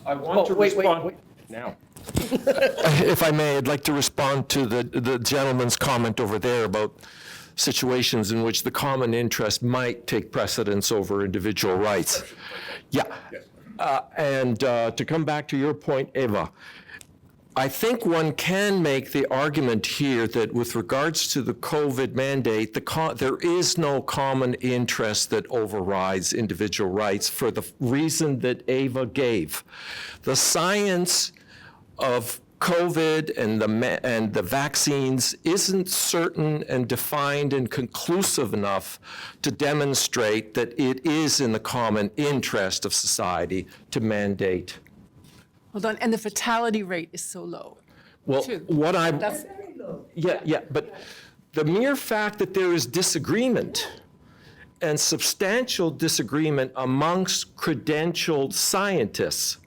I want to respond. Wait. Now. If I may, I'd like to respond to the gentleman's comment over there about situations in which the common interest might take precedence over individual rights. Yeah. And to come back to your point, Eva, I think one can make the argument here that with regards to the COVID mandate, there is no common interest that overrides individual rights for the reason that Eva gave. The science of COVID and the vaccines isn't certain and defined and conclusive enough to demonstrate that it is in the common interest of society to mandate. Hold on, and the fatality rate is so low. Well, too. what I, That's- yeah, but the mere fact that there is disagreement and substantial disagreement amongst credentialed scientists,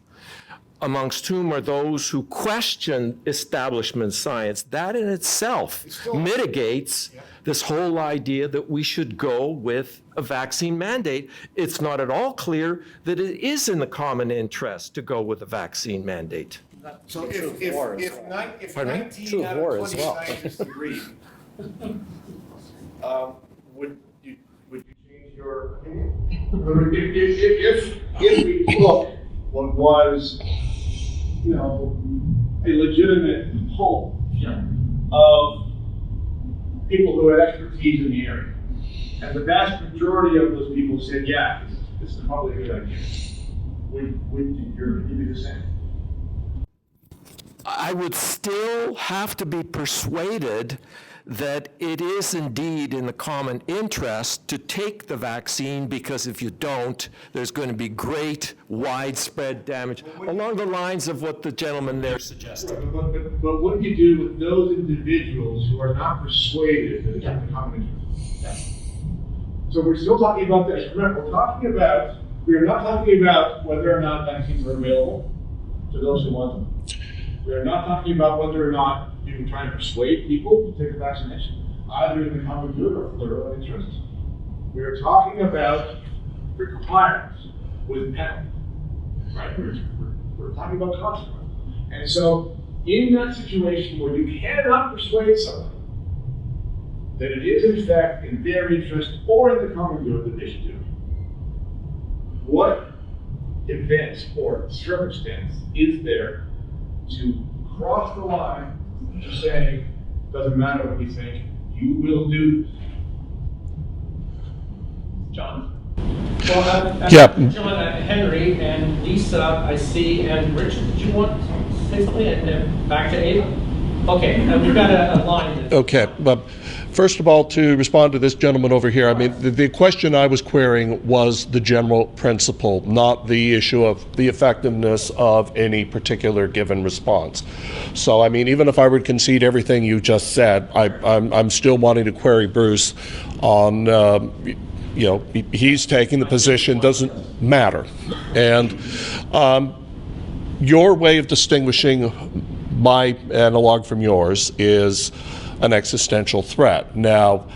amongst whom are those who question establishment science, that in itself mitigates this whole idea that we should go with a vaccine mandate. It's not at all clear that it is in the common interest to go with a vaccine mandate. So if 19 out of 20 scientists agree, would you change your opinion? If we took what was, a legitimate poll of people who had expertise in the area, and the vast majority of those people said, yeah, this is probably a good idea, would your opinion be the same? I would still have to be persuaded that it is indeed in the common interest to take the vaccine, because if you don't, there's going to be great widespread damage along the lines of what the gentleman there suggested. But what do you do with those individuals who are not persuaded that it's in the common interest? So we're still talking about this. Remember, we are not talking about whether or not vaccines are available to those who want them. We are not talking about whether or not you can try and persuade people to take a vaccination, either in the common good or for their own interest. We are talking about requirements with penalty, right? We're talking about consequence. And so, in that situation where you cannot persuade someone that it is in fact in their interest or in the common good that they should do it, what event or circumstance is there to cross the line to say, doesn't matter what you think, you will do this? John? Well, Yeah. John, Henry, and Lisa, I see, and Richard, did you want to say something? And back to Ava? Okay, we've got a line. Okay, but first of all, to respond to this gentleman over here, I mean, the question I was querying was the general principle, not the issue of the effectiveness of any particular given response. So, I mean, even if I would concede everything you just said, I'm still wanting to query Bruce on, he's taking the position, doesn't matter. And your way of distinguishing my analog from yours is an existential threat. Now,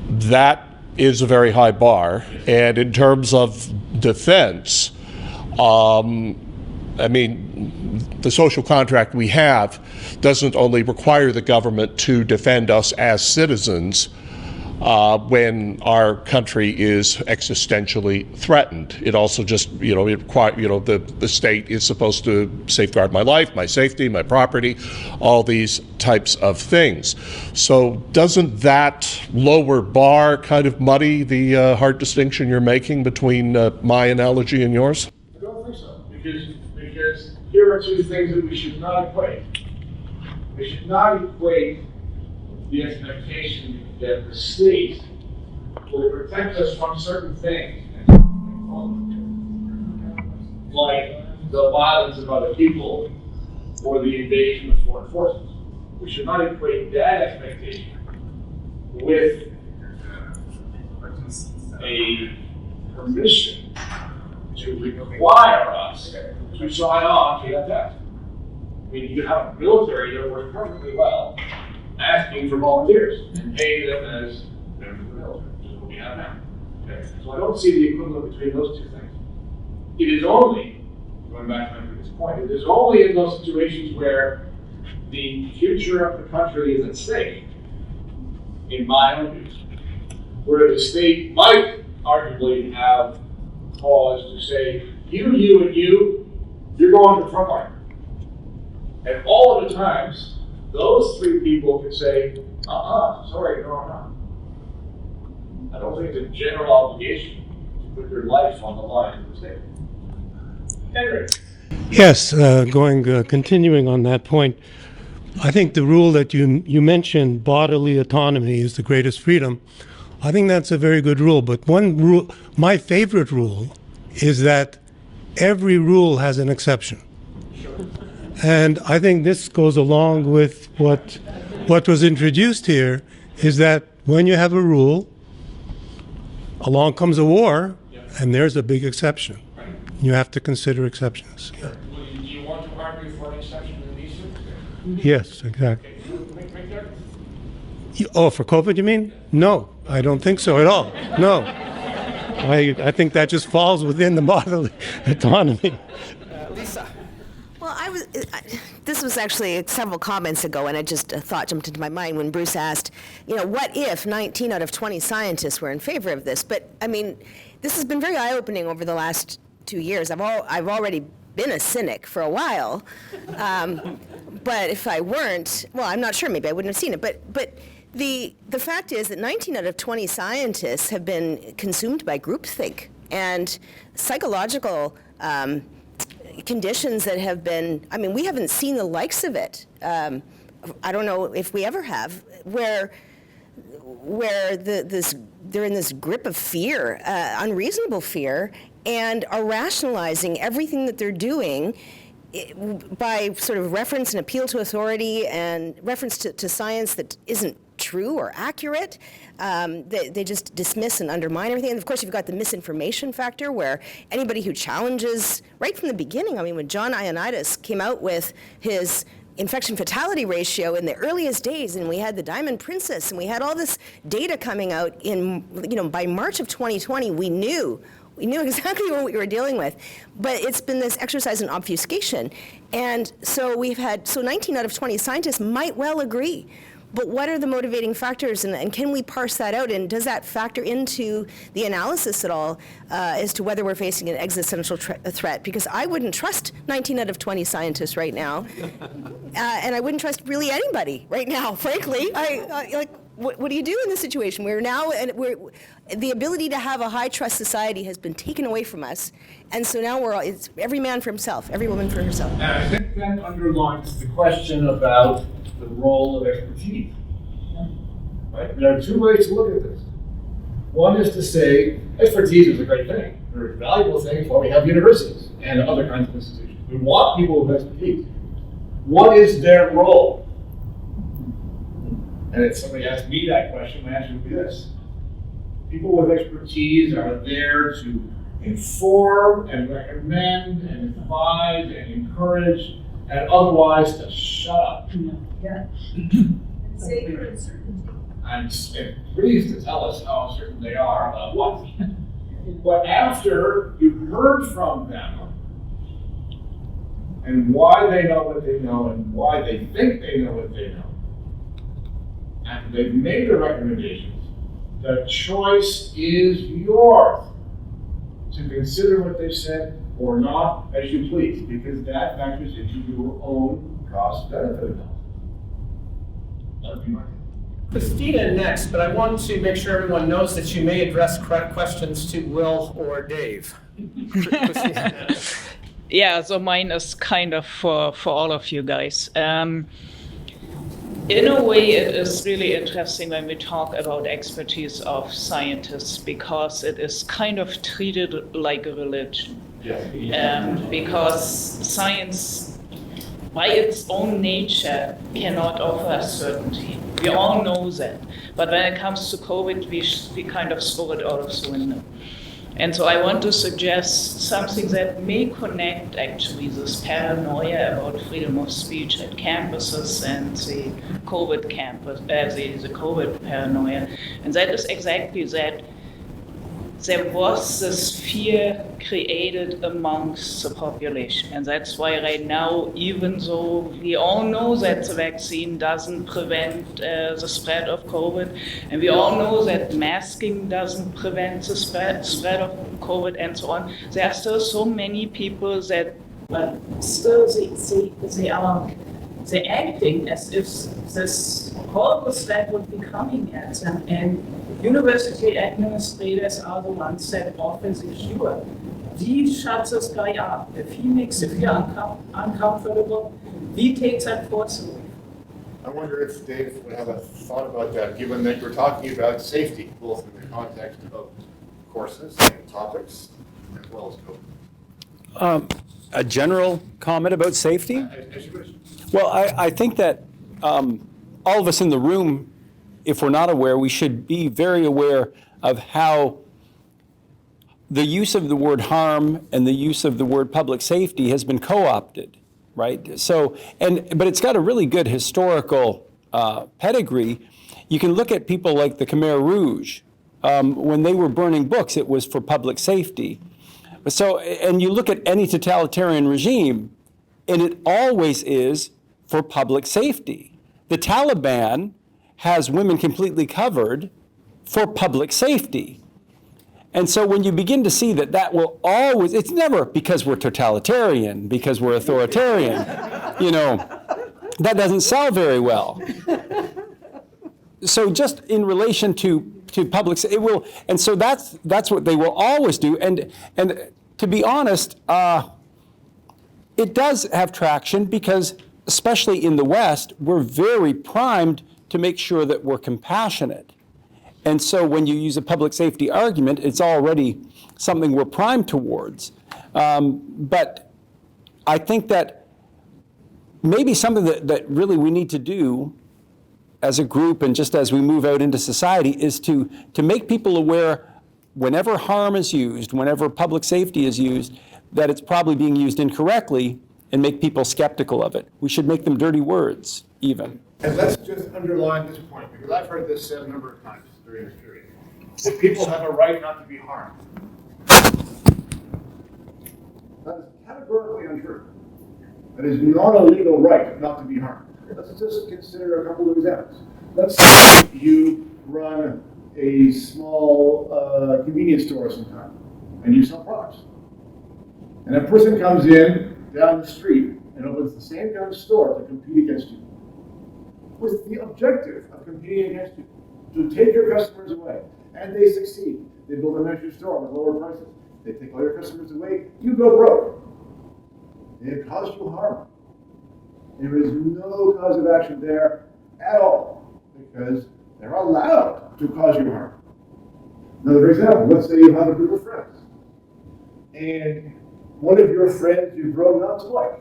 that is a very high bar, and in terms of defense, I mean, the social contract we have doesn't only require the government to defend us as citizens when our country is existentially threatened. It also just, it requires, the state is supposed to safeguard my life, my safety, my property, all these types of things. So doesn't that lower bar kind of muddy the hard distinction you're making between my analogy and yours? I don't think so, because here are two things that we should not equate. We should not equate the expectation that the state will protect us from certain things, like the violence of other people or the invasion of foreign forces. We should not equate that expectation with a permission to require us to sign on to that text. I mean, you could have a military that works perfectly well asking for volunteers and pay them as members of the military, which is what we have now. Okay. So I don't see the equivalent between those two things. It is only, going back to my previous point, it is only in those situations where the future of the country is at stake, in my own views, where the state might arguably have cause to say, you, and you're going to the front line. And all of the times, those three people can say, sorry, no, I'm not. I don't think it's a general obligation to put your life on the line for the state. Henry. Yes, continuing on that point, I think the rule that you mentioned, bodily autonomy is the greatest freedom. I think that's a very good rule. But one rule, my favorite rule, is that every rule has an exception. And I think this goes along with what was introduced here, is that when you have a rule, along comes a war, and there's a big exception. You have to consider exceptions. Do you want to argue for an exception in these circumstances? Yes, exactly. Oh, for COVID, you mean? No, I don't think so at all. No. I think that just falls within the bodily autonomy. Lisa. Well, this was actually several comments ago, and a thought jumped into my mind when Bruce asked, what if 19 out of 20 scientists were in favor of this? But, I mean, this has been very eye-opening over the last 2 years. I've already been a cynic for a while, but if I weren't, well, I'm not sure, maybe I wouldn't have seen it, but the fact is that 19 out of 20 scientists have been consumed by groupthink and psychological conditions that have been, I mean, we haven't seen the likes of it. I don't know if we ever have, where they're in this grip of fear, unreasonable fear, and are rationalizing everything that they're doing by sort of reference and appeal to authority and reference to science that isn't true or accurate. They just dismiss and undermine everything. And of course, you've got the misinformation factor, where anybody who challenges, right from the beginning, I mean, when John Ioannidis came out with his infection fatality ratio in the earliest days, and we had the Diamond Princess, and we had all this data coming out by March of 2020, we knew exactly what we were dealing with. But it's been this exercise in obfuscation. And so 19 out of 20 scientists might well agree. But what are the motivating factors, and can we parse that out? And does that factor into the analysis at all as to whether we're facing an existential threat? Because I wouldn't trust 19 out of 20 scientists right now, and I wouldn't trust really anybody right now, frankly. What do you do in this situation? The ability to have a high trust society has been taken away from us, and so now it's every man for himself, every woman for herself. And I think that underlines the question about the role of expertise. Right? There are two ways to look at this. One is to say expertise is a great thing. They're a valuable thing for we have universities and other kinds of institutions. We want people with expertise. What is their role? And if somebody asked me that question, my answer would be this. People with expertise are there to inform and recommend and advise and encourage, and otherwise to shut up. Yeah. Sacred uncertainty. And pleased to tell us how certain they are about what. But after you've heard from them and why they know what they know and why they think they know what they know, and they've made the recommendations, the choice is yours to consider what they've said or not as you please, because that factors into your own cost-benefit analysis. That would be my opinion. Christina next, but I want to make sure everyone knows that you may address questions to Will or Dave. Christina. Yeah, so mine is kind of for all of you guys. In a way, it is really interesting when we talk about expertise of scientists, because it is kind of treated like a religion. Because science, by its own nature, cannot offer certainty. We all know that. But when it comes to COVID, we kind of throw it out of the window. And so I want to suggest something that may connect actually this paranoia about freedom of speech at campuses and the COVID campus, the COVID paranoia. And that is exactly that there was this fear created amongst the population. And that's why right now, even though we all know that the vaccine doesn't prevent the spread of COVID, and we all know that masking doesn't prevent the spread of COVID and so on, there are still so many people that still they're acting as if this horrible threat would be coming at them. And university administrators are the ones that offer the cure. he shuts this guy up. If he makes you feel uncomfortable, he takes that force away. I wonder if Dave would have a thought about that, given that you're talking about safety, both in the context of courses and topics, as well as code. A general comment about safety? Well, I think that all of us in the room, if we're not aware, we should be very aware of how the use of the word harm and the use of the word public safety has been co-opted, right? So, but it's got a really good historical pedigree. You can look at people like the Khmer Rouge. When they were burning books, it was for public safety. So, and you look at any totalitarian regime, and it always is for public safety. The Taliban has women completely covered for public safety. And so when you begin to see that that will always, it's never because we're totalitarian, because we're authoritarian, you know, that doesn't sell very well. So just in relation to public, it will, and so that's what they will always do. And to be honest, it does have traction because, especially in the West, we're very primed to make sure that we're compassionate. And so when you use a public safety argument, it's already something we're primed towards. But I think that maybe something that really we need to do as a group and just as we move out into society is to make people aware whenever harm is used, whenever public safety is used, that it's probably being used incorrectly and make people skeptical of it. We should make them dirty words, even. And let's just underline this point, because I've heard this said a number of times during this period. That people have a right not to be harmed. That is categorically untrue. That is not a legal right not to be harmed. Let's just consider a couple of examples. Let's say you run a small convenience store sometime, and you sell products. And a person comes in down the street and opens the same kind of store to compete against you, with the objective of competing against you, to take your customers away. And they succeed. They build a nicer store with lower prices. They take all your customers away. You go broke. They have caused you harm. There is no cause of action there at all, because they're allowed to cause you harm. Another example, let's say you have a group of friends, and one of your friends you've grown not to like.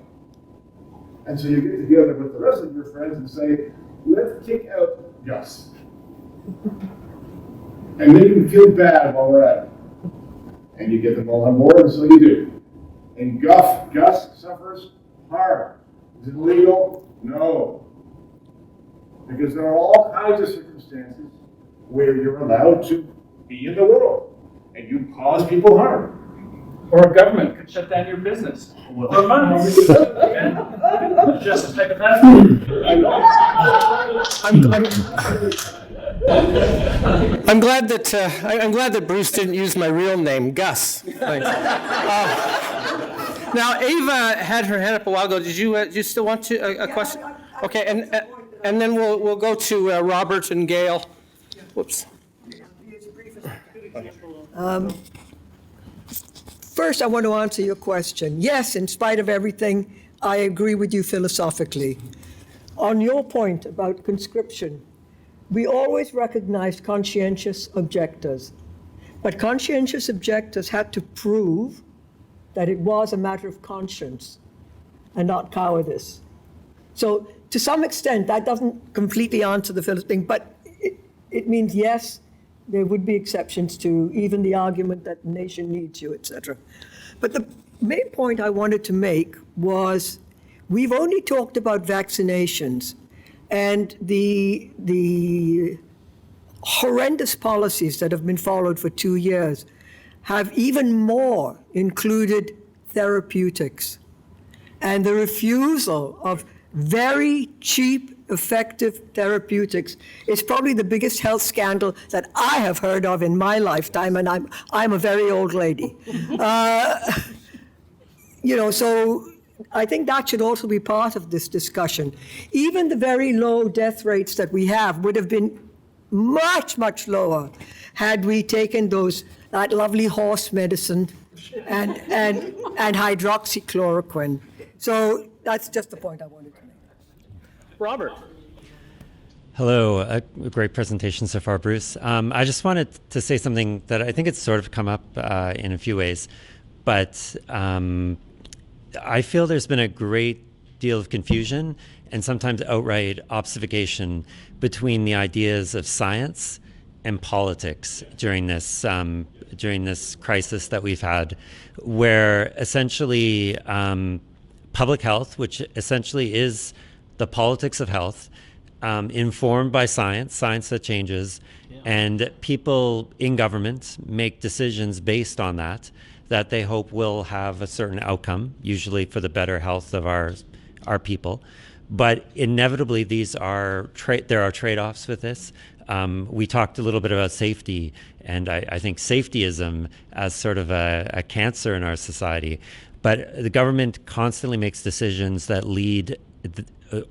And so you get together with the rest of your friends and say, let's kick out Gus. And make him feel bad while we're at it. And you get them all on board, and so you do. And Gus suffers harm. Is it legal? No. Because there are all kinds of circumstances where you're allowed to be in the world, and you cause people harm. Or a government could shut down your business. For months. Just hypothetical. I'm glad that Bruce didn't use my real name, Gus. Thanks. Now, Ava had her hand up a while ago. Did you still want to a question? Okay, and then we'll go to Robert and Gail. Whoops. First, I want to answer your question. Yes, in spite of everything, I agree with you philosophically. On your point about conscription, we always recognized conscientious objectors, but conscientious objectors had to prove that it was a matter of conscience and not cowardice. So to some extent, that doesn't completely answer the philosophy thing, but it means yes, there would be exceptions to even the argument that the nation needs you, etc. But the main point I wanted to make was we've only talked about vaccinations, and the horrendous policies that have been followed for 2 years have even more included therapeutics. And the refusal of very cheap, effective therapeutics is probably the biggest health scandal that I have heard of in my lifetime, and I'm a very old lady. So I think that should also be part of this discussion. Even the very low death rates that we have would have been much, much lower had we taken that lovely horse medicine and hydroxychloroquine. So that's just the point I wanted to make. Robert. Hello, a great presentation so far, Bruce. I just wanted to say something that I think it's sort of come up in a few ways, but I feel there's been a great deal of confusion and sometimes outright obfuscation between the ideas of science and politics during this crisis that we've had, where essentially public health, which essentially is the politics of health, informed by science that changes, and people in government make decisions based on that they hope will have a certain outcome, usually for the better health of our people. But inevitably, there are trade-offs with this. We talked a little bit about safety, and I think safetyism as sort of a cancer in our society. But the government constantly makes decisions that lead,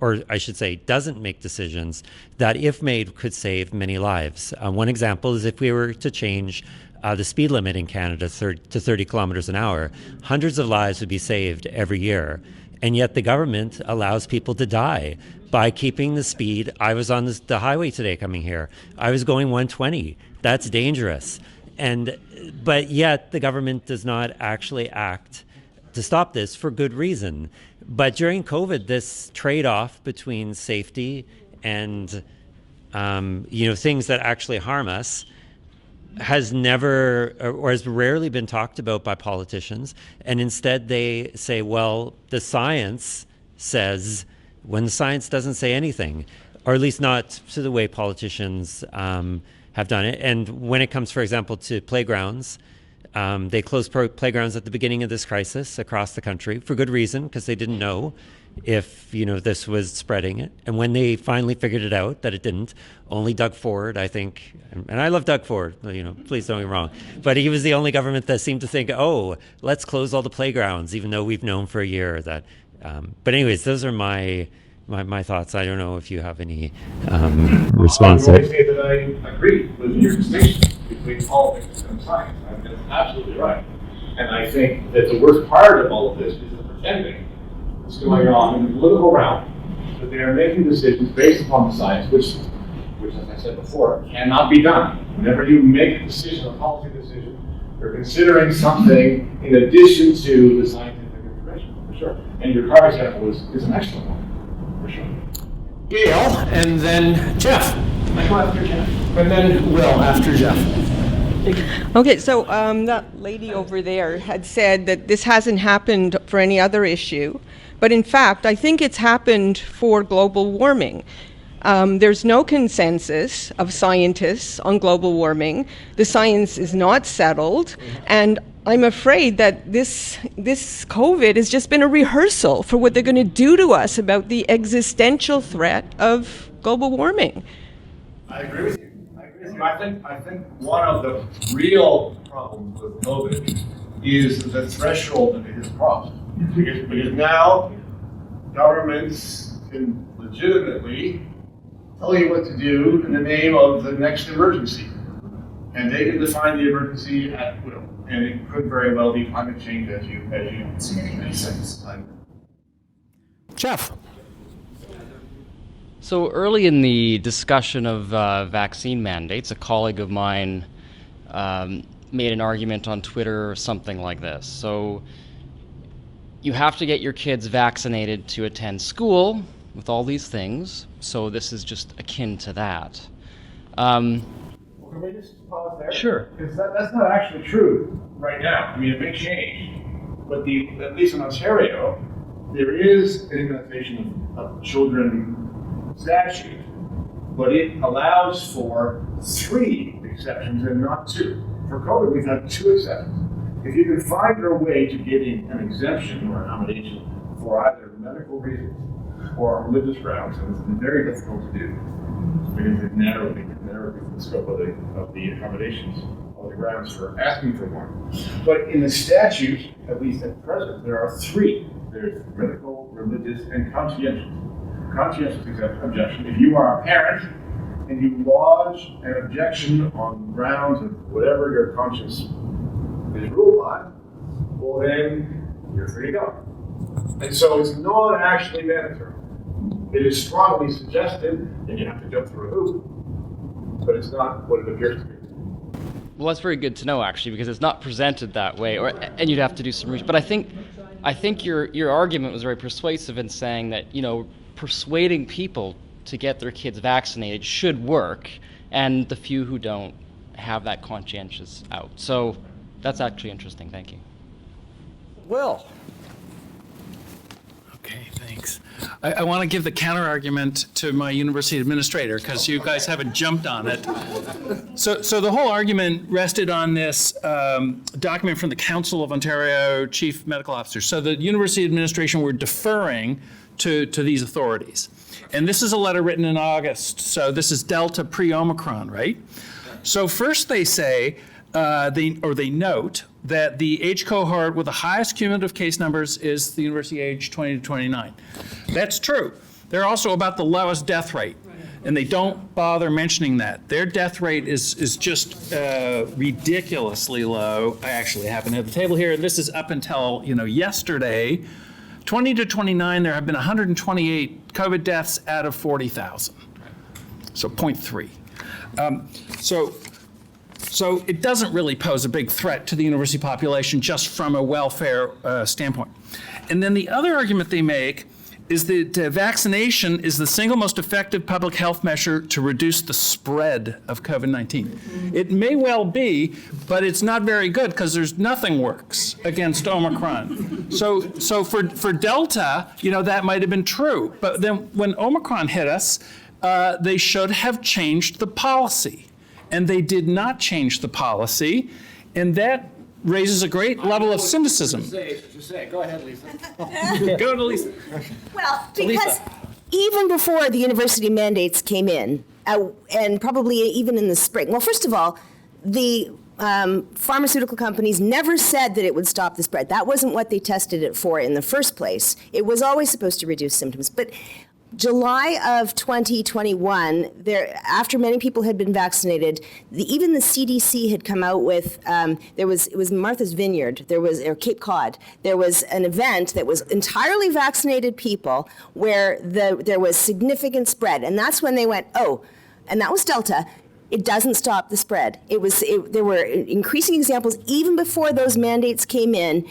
or I should say, doesn't make decisions that, if made, could save many lives. One example is if we were to change the speed limit in Canada to 30 kilometers an hour, hundreds of lives would be saved every year. And yet the government allows people to die by keeping the speed. I was on the highway today coming here. I was going 120. That's dangerous. But yet the government does not actually act to stop this for good reason. But during COVID, this trade-off between safety and things that actually harm us has never or has rarely been talked about by politicians. And instead they say, well, the science says, when the science doesn't say anything, or at least not to the way politicians have done it. And when it comes, for example, to playgrounds, they closed playgrounds at the beginning of this crisis across the country for good reason, because they didn't know if this was spreading it. And when they finally figured it out that it didn't, only Doug Ford, I think, and I love Doug Ford, please don't get me wrong, but he was the only government that seemed to think, oh, let's close all the playgrounds, even though we've known for a year that. But anyways, those are my thoughts. I don't know if you have any response I there. would say that I agree with your distinction between politics and science. I mean, that's absolutely right. And I think that the worst part of all of this is the pretending that's going on in the political realm, that they are making decisions based upon the science, which, as I said before, cannot be done. Whenever you make a decision, a policy decision, you're considering something in addition to the scientific information, for sure. And your car example is an excellent one, for sure. Gail, and then Jeff. Michael after Jeff. And then Will after Jeff. Okay, so that lady over there had said that this hasn't happened for any other issue, but in fact, I think it's happened for global warming. There's no consensus of scientists on global warming. The science is not settled, and I'm afraid that this COVID has just been a rehearsal for what they're going to do to us about the existential threat of global warming. I agree with you. I think one of the real problems with COVID is the threshold that it has crossed. Because now governments can legitimately tell you what to do in the name of the next emergency. And they can define the emergency at will. And it could very well be climate change as you make sense. Jeff. So early in the discussion of vaccine mandates, a colleague of mine made an argument on Twitter or something like this. So you have to get your kids vaccinated to attend school with all these things. So this is just akin to that. Can we just pause there? Sure. Because that's not actually true right now. I mean, it may change, but at least in Ontario, there is an immunization of children statute, but it allows for 3 exceptions and not 2. For COVID, we've had 2 exceptions. If you can find your way to getting an exemption or accommodation for either medical reasons or religious grounds, and it's very difficult to do because they've narrowed the scope of the accommodations or the grounds for asking for one. But in the statute, at least at present, there are 3. There's medical, religious, and conscientious. Conscientious objection. If you are a parent and you lodge an objection on grounds of whatever your conscience is ruled by, well then, you're free to go. And so it's not actually mandatory. It is strongly suggested, and you have to jump through a hoop, but it's not what it appears to be. Well, that's very good to know, actually, because it's not presented that way, and you'd have to do some research. But I think your argument was very persuasive in saying that, persuading people to get their kids vaccinated should work, and the few who don't have that conscientious out. So that's actually interesting. Thank you. Will. Okay, thanks. I want to give the counter argument to my university administrator because you guys haven't jumped on it. So the whole argument rested on this document from the Council of Ontario Chief Medical Officers. So the university administration were deferring to these authorities. And this is a letter written in August. So this is Delta pre-Omicron, right? So first they say, they note that the age cohort with the highest cumulative case numbers is the university age 20 to 29. That's true. They're also about the lowest death rate, and they don't bother mentioning that. Their death rate is just ridiculously low. I actually happen to have the table here. This is up until yesterday. 20 to 29, there have been 128 COVID deaths out of 40,000. So 0.3. So it doesn't really pose a big threat to the university population just from a welfare standpoint. And then the other argument they make is that vaccination is the single most effective public health measure to reduce the spread of COVID-19. It may well be, but it's not very good because nothing works against Omicron. So for Delta, that might have been true. But then when Omicron hit us, they should have changed the policy. And they did not change the policy, and that raises a great level of cynicism. Just say it. Go ahead, Lisa. Go to Lisa. Well, because even before the university mandates came in, and probably even in the spring, well, first of all, the pharmaceutical companies never said that it would stop the spread. That wasn't what they tested it for in the first place. It was always supposed to reduce symptoms. But July of 2021, after many people had been vaccinated, even the CDC had come out with, it was Martha's Vineyard, or Cape Cod, there was an event that was entirely vaccinated people where there was significant spread. And that's when they went, and that was Delta, it doesn't stop the spread. There were increasing examples even before those mandates came in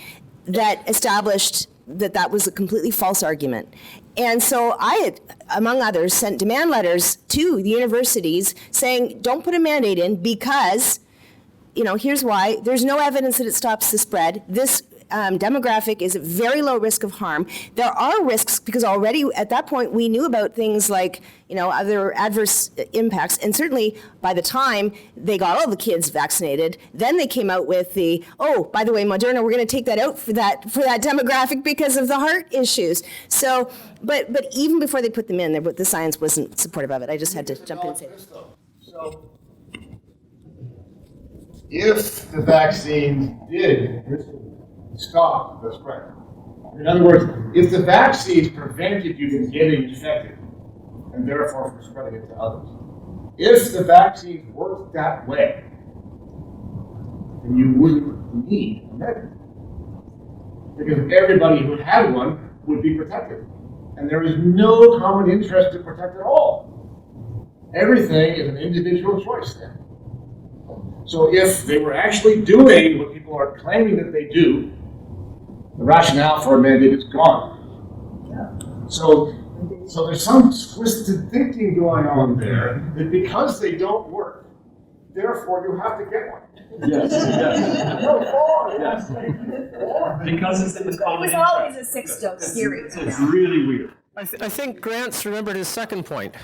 that established that was a completely false argument. And so I had, among others, sent demand letters to the universities saying, don't put a mandate in because, here's why. There's no evidence that it stops the spread. This demographic is at very low risk of harm. There are risks because already at that point we knew about things like, other adverse impacts. And certainly by the time they got all the kids vaccinated, then they came out with by the way, Moderna, we're going to take that out for that demographic because of the heart issues. So, but even before they put them in, the science wasn't supportive of it. I just had to jump in and say that. So, if the vaccine did stop the spread, in other words, if the vaccines prevented you from getting infected and therefore from spreading it to others, if the vaccines worked that way, then you wouldn't need a mandate. Because everybody who had one would be protected. And there is no common interest to protect at all. Everything is an individual choice then. So if they were actually doing what people are claiming that they do, the rationale for a mandate is gone. Yeah. So there's some twisted thinking going on there that because they don't work, therefore you have to get one. Yes. Yes. Because it's in the common It was always a six-dose series. It's really weird. I think Grant's remembered his second point.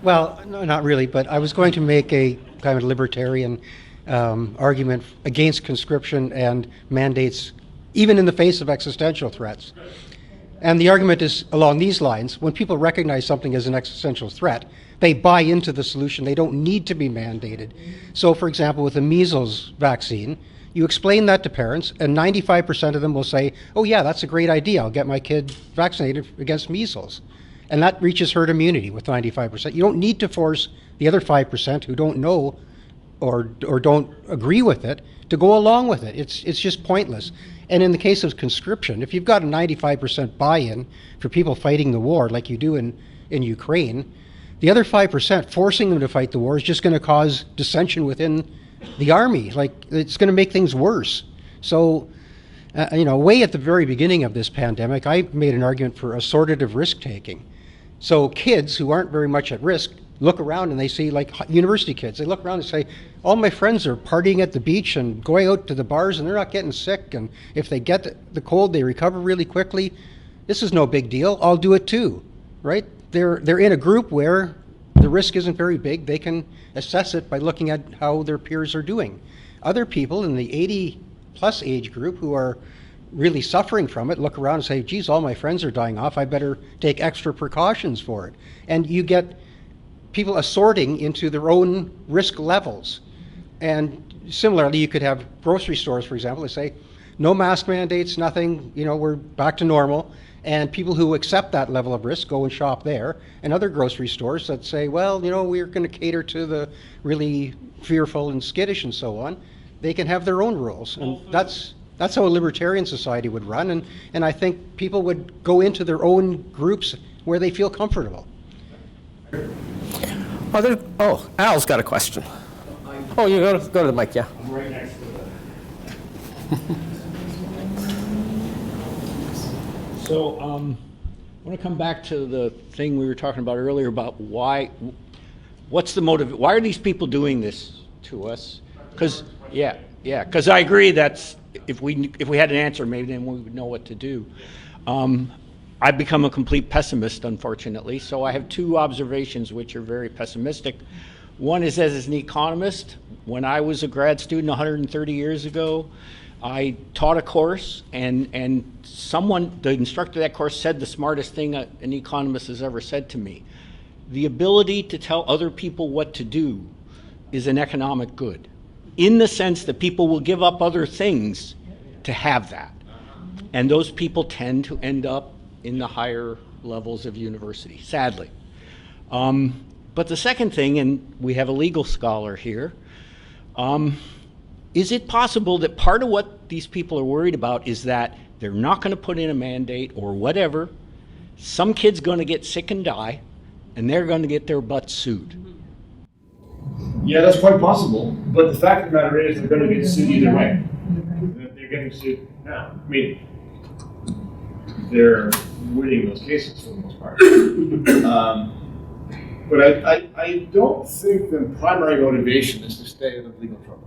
Well, no, not really, but I was going to make a kind of libertarian argument against conscription and mandates, even in the face of existential threats. And the argument is along these lines: when people recognize something as an existential threat, they buy into the solution. They don't need to be mandated. So, for example, with the measles vaccine, you explain that to parents, and 95% of them will say, oh yeah, that's a great idea. I'll get my kid vaccinated against measles. And that reaches herd immunity with 95%. You don't need to force the other 5% who don't know or don't agree with it to go along with it. It's just pointless. And in the case of conscription, if you've got a 95% buy-in for people fighting the war like you do in Ukraine, the other 5%, forcing them to fight the war is just going to cause dissension within the army. Like, it's going to make things worse. So, way at the very beginning of this pandemic, I made an argument for assortative risk-taking. So kids who aren't very much at risk look around and they see, like university kids, they look around and say, all my friends are partying at the beach and going out to the bars and they're not getting sick, and if they get the cold, they recover really quickly. This is no big deal. I'll do it too, right? They're in a group where the risk isn't very big. They can assess it by looking at how their peers are doing. Other people in the 80-plus age group who are really suffering from it look around and say, geez, all my friends are dying off. I better take extra precautions for it. And you get people assorting into their own risk levels. And similarly, you could have grocery stores, for example, that say, no mask mandates, nothing, we're back to normal. And people who accept that level of risk go and shop there. And other grocery stores that say, well, we're going to cater to the really fearful and skittish and so on. They can have their own rules. And that's how a libertarian society would run. And I think people would go into their own groups where they feel comfortable. Al's got a question. Oh, you go to the mic, yeah. I'm right next to that. So I want to come back to the thing we were talking about earlier about what's the motive? Why are these people doing this to us? Because I agree that's if we had an answer, maybe then we would know what to do. I've become a complete pessimist, unfortunately. So I have two observations which are very pessimistic. One is, as an economist, when I was a grad student 130 years ago, I taught a course, and the instructor of that course said the smartest thing an economist has ever said to me. The ability to tell other people what to do is an economic good, in the sense that people will give up other things to have that. And those people tend to end up in the higher levels of university, sadly. But the second thing, and we have a legal scholar here, is it possible that part of what these people are worried about is that they're not going to put in a mandate or whatever, some kid's going to get sick and die, and they're going to get their butts sued? Yeah, that's quite possible. But the fact of the matter is they're going to get sued either way. They're getting sued now. I mean, they're winning those cases for the most part. But I don't think the primary motivation is to stay out of legal trouble.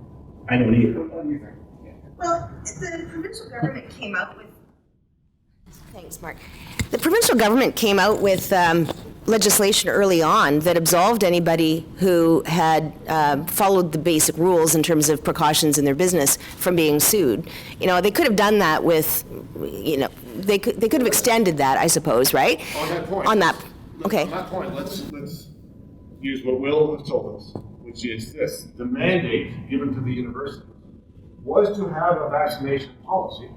I don't either. What do you think? Well, the provincial government came out with... Thanks, Mark. The provincial government came out with legislation early on that absolved anybody who had followed the basic rules in terms of precautions in their business from being sued. They could have done that with, they could have extended that, I suppose, right? On that point. Okay. On that point, let's use what Will has told us, which is this: the mandate given to the university was to have a vaccination policy,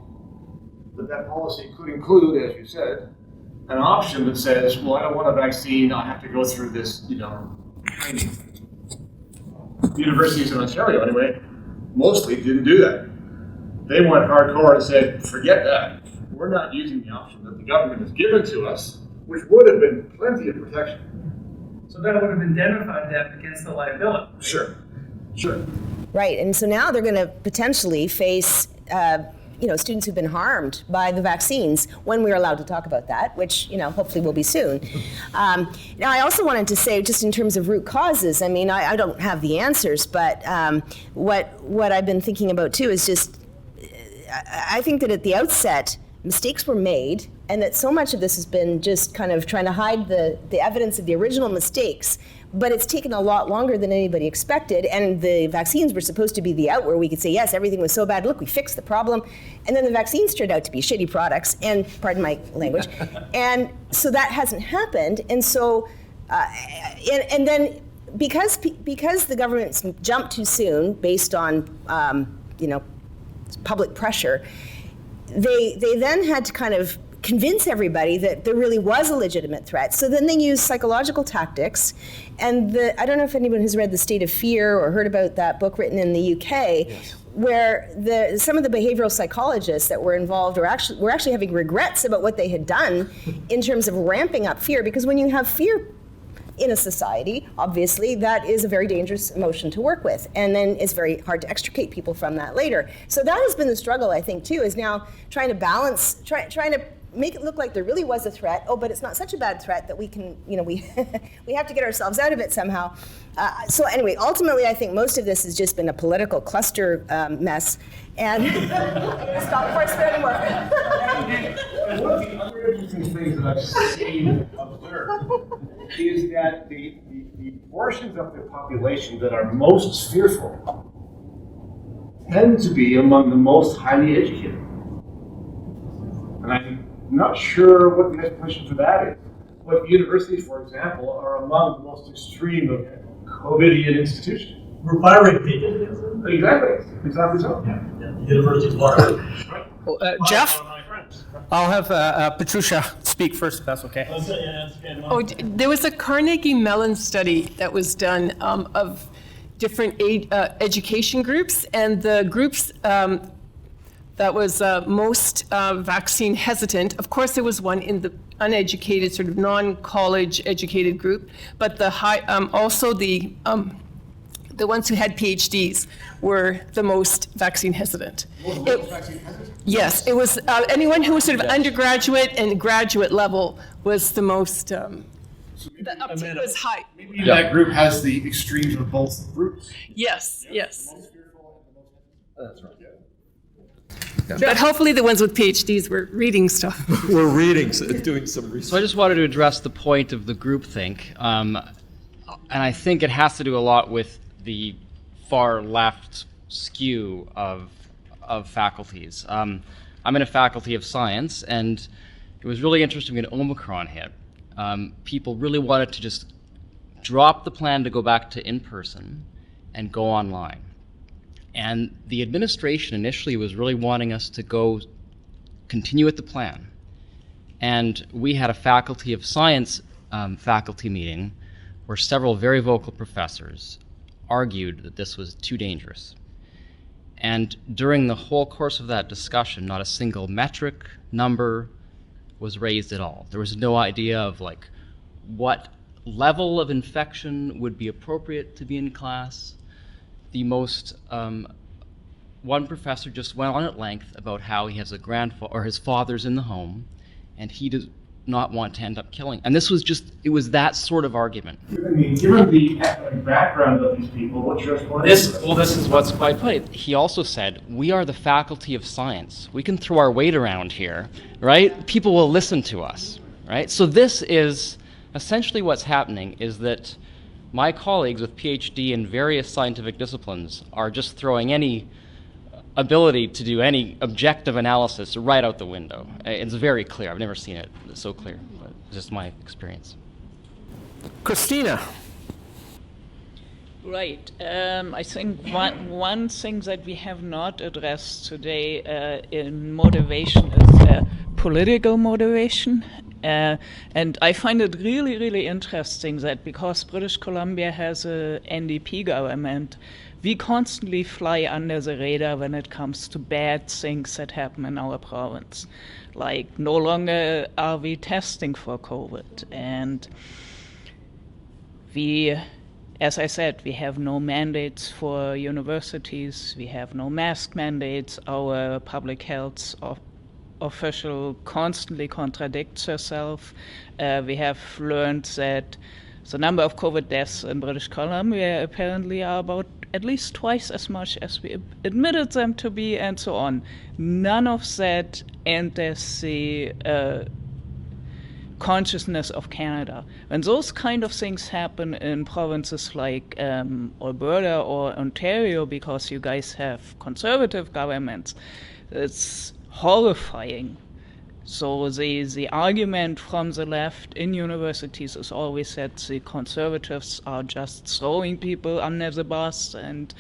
but that policy could include, as you said, an option that says, well, I don't want a vaccine, I have to go through this, training. Universities in Ontario, anyway, mostly didn't do that. They went hardcore and said, forget that. We're not using the option that the government has given to us, which would have been plenty of protection. So that would have indemnified them against the liability. Sure. Right, and so now they're going to potentially face students who've been harmed by the vaccines when we're allowed to talk about that, which, hopefully will be soon. Now, I also wanted to say, just in terms of root causes, I mean, I don't have the answers, but what I've been thinking about too is just, I think that at the outset, mistakes were made, and that so much of this has been just kind of trying to hide the evidence of the original mistakes. But it's taken a lot longer than anybody expected, and the vaccines were supposed to be the out where we could say, yes, everything was so bad, look, we fixed the problem. And then the vaccines turned out to be shitty products, and pardon my language. And so that hasn't happened. And so, and then because the government's jumped too soon based on, public pressure, they then had to kind of convince everybody that there really was a legitimate threat. So then they use psychological tactics. And I don't know if anyone has read The State of Fear or heard about that book written in the UK, where some of the behavioral psychologists that were involved were actually having regrets about what they had done in terms of ramping up fear. Because when you have fear in a society, obviously, that is a very dangerous emotion to work with. And then it's very hard to extricate people from that later. So that has been the struggle, I think, too, is now trying to balance, trying to make it look like there really was a threat. Oh, but it's not such a bad threat that we can, we we have to get ourselves out of it somehow. So anyway, ultimately, I think most of this has just been a political cluster mess. And stop before I swear anymore. And one of the other interesting things that I've seen observed is that the portions of the population that are most fearful tend to be among the most highly educated. And I'm not sure what the explanation for that is. But universities, for example, are among the most extreme of COVIDian institutions. We're firing people. Exactly so. Yeah. The University of Florida. Jeff? I'll have Patricia speak first, if that's okay. Oh, there was a Carnegie Mellon study that was done of different education groups, and the groups that was most vaccine hesitant. Of course, there was one in the uneducated, sort of non-college educated group, but the also the ones who had PhDs were the most vaccine hesitant. Yes, it was anyone who was sort of undergraduate and graduate level was the most. The uptake was high. Maybe that group has the extremes of both groups. Yes, yes. That's right. But hopefully the ones with PhDs were reading stuff. We're reading, doing some research. So I just wanted to address the point of the groupthink, and I think it has to do a lot with the far left skew of faculties. I'm in a faculty of science, and it was really interesting when Omicron hit. People really wanted to just drop the plan to go back to in-person and go online. And the administration initially was really wanting us to continue with the plan. And we had a faculty of science faculty meeting where several very vocal professors argued that this was too dangerous. And during the whole course of that discussion, not a single metric number was raised at all. There was no idea of what level of infection would be appropriate to be in class. The most, one professor just went on at length about how he has his father's in the home, and he does not want to end up killing. And this was it was that sort of argument. I mean, given the academic background of these people, what's your explanation? This is what's quite funny. He also said, we are the faculty of science. We can throw our weight around here, right? People will listen to us, right? So this is essentially what's happening, is that my colleagues with PhD in various scientific disciplines are just throwing any ability to do any objective analysis right out the window. It's very clear. I've never seen it so clear, but it's just my experience. Christina. Right. I think one thing that we have not addressed today in motivation is political motivation. And I find it really, really interesting that because British Columbia has a NDP government, we constantly fly under the radar when it comes to bad things that happen in our province. Like, no longer are we testing for COVID. And as I said, we have no mandates for universities. We have no mask mandates. Our public health official constantly contradicts herself. We have learned that the number of COVID deaths in British Columbia apparently are about at least twice as much as we admitted them to be, and so on. None of that enters the consciousness of Canada. When those kind of things happen in provinces like Alberta or Ontario, because you guys have conservative governments, it's horrifying. So the argument from the left in universities is always that the conservatives are just throwing people under the bus and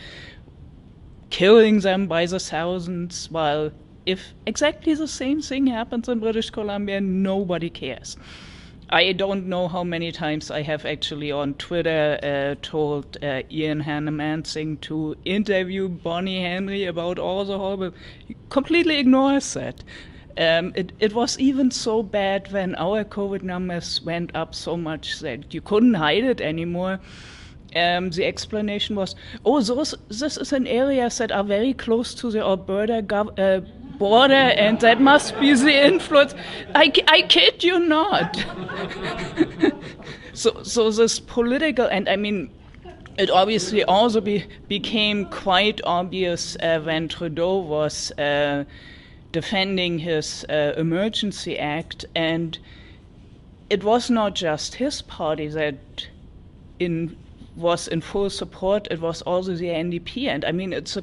killing them by the thousands, while if exactly the same thing happens in British Columbia, nobody cares. I don't know how many times I have actually on Twitter told Ian Hannah-Mansing to interview Bonnie Henry about all the horrible. He completely ignores that. It was even so bad when our COVID numbers went up so much that you couldn't hide it anymore. The explanation was, this is an area that are very close to the Alberta border, and that must be the influence. I kid you not. So this political, and I mean, it obviously also became quite obvious when Trudeau was defending his Emergency Act, and it was not just his party that was in full support, it was also the NDP, and I mean, it's a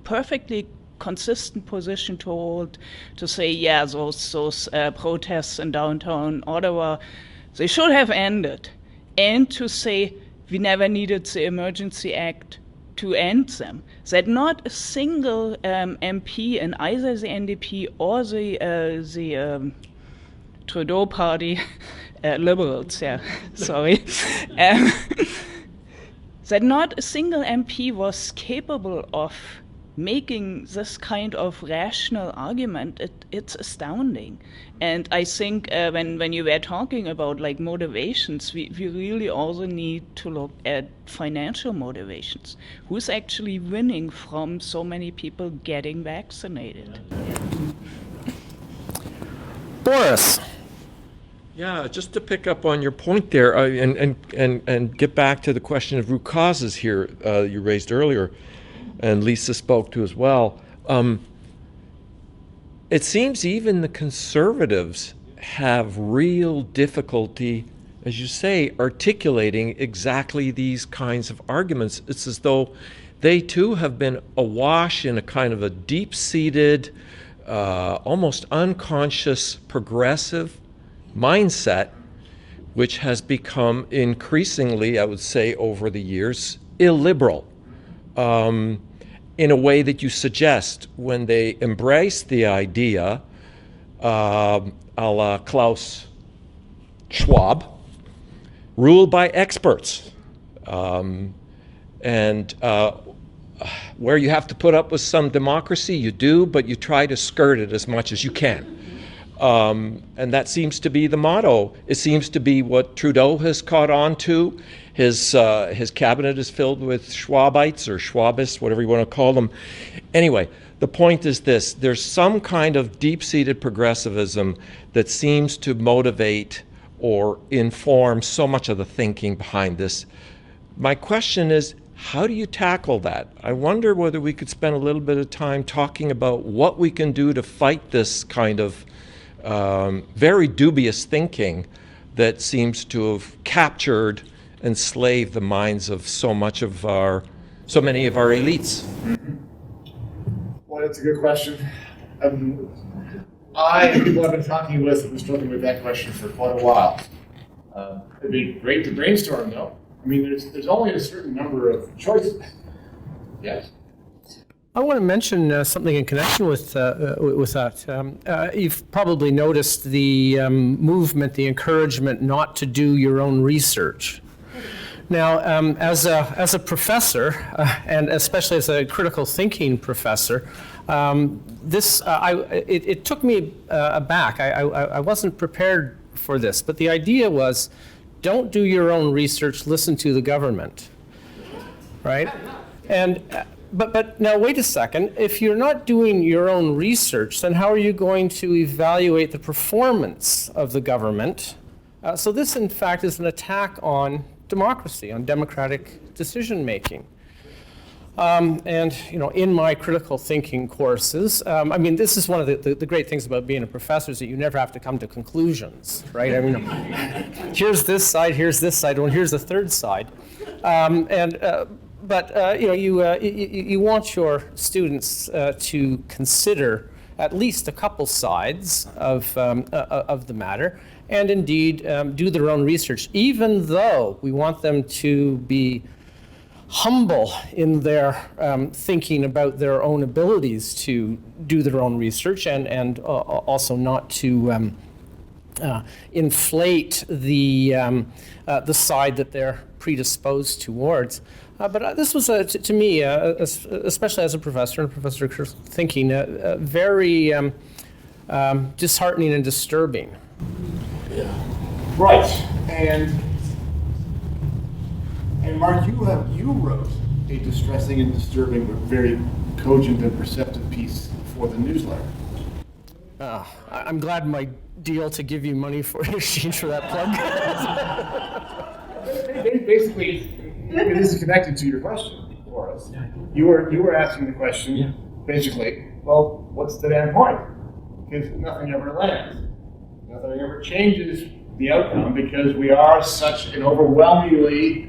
perfectly consistent position to hold, to say, yeah, those protests in downtown Ottawa, they should have ended, and to say we never needed the Emergency Act to end them. That not a single MP in either the NDP or the Trudeau party, Liberals, yeah, sorry, that not a single MP was capable of making this kind of rational argument. It's astounding. And I think when you were talking about like motivations, we really also need to look at financial motivations. Who's actually winning from so many people getting vaccinated? Boris. Yeah, just to pick up on your point there, and get back to the question of root causes here you raised earlier, and Lisa spoke to as well. It seems even the Conservatives have real difficulty, as you say, articulating exactly these kinds of arguments. It's as though they too have been awash in a kind of a deep-seated, almost unconscious progressive mindset, which has become increasingly, I would say, over the years, illiberal. In a way that you suggest when they embrace the idea, a la Klaus Schwab, ruled by experts, and where you have to put up with some democracy, you do, but you try to skirt it as much as you can. And that seems to be the motto. It seems to be what Trudeau has caught on to. His cabinet is filled with Schwabites or Schwabists, whatever you want to call them. Anyway, the point is this. There's some kind of deep-seated progressivism that seems to motivate or inform so much of the thinking behind this. My question is, how do you tackle that? I wonder whether we could spend a little bit of time talking about what we can do to fight this kind of very dubious thinking that seems to have captured, enslaved the minds of so many of our elites. Well, that's a good question. People I've been talking with have been struggling with that question for quite a while. It'd be great to brainstorm, though. I mean, there's only a certain number of choices. Yes. I want to mention something in connection with that. You've probably noticed the movement, the encouragement not to do your own research. Now, as a professor, and especially as a critical thinking professor, it took me aback. I wasn't prepared for this, but the idea was, don't do your own research, listen to the government, right? And But now wait a second, if you're not doing your own research, then how are you going to evaluate the performance of the government? So this in fact is an attack on democracy, on democratic decision making. And you know, in my critical thinking courses, I mean, this is one of the great things about being a professor is that you never have to come to conclusions, right? I mean, here's this side, well, here's the third side. But you know, you want your students to consider at least a couple sides of the matter, and indeed do their own research, even though we want them to be humble in their thinking about their own abilities to do their own research, and also not to inflate the side that they're predisposed towards. But this was, to me, especially as a professor and professor of critical thinking, very disheartening and disturbing. Right, and Mark, you wrote a distressing and disturbing but very cogent and perceptive piece for the newsletter. I'm glad my deal to give you money for in exchange for that plug. Basically, this is connected to your question, Horace. You were asking the question, basically, well, what's the damn point? Because nothing ever lands. Nothing ever changes the outcome because we are such an overwhelmingly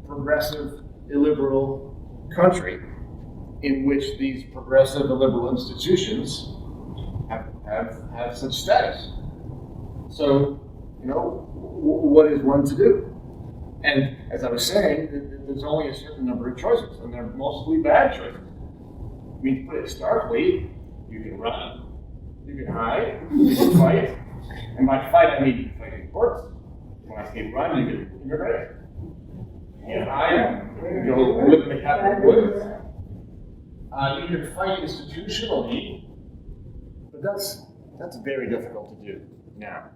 progressive, illiberal country in which these progressive, illiberal institutions have such status. So, what is one to do? And as I was saying, there's only a certain number of choices, and they're mostly bad choices. I mean, to put it starkly, you can run, you can hide, you can fight, and by fight I mean fight in courts. When I say run, you can immigrate. You can hide, you can go live in the capital woods. You can fight institutionally, but that's very difficult to do now,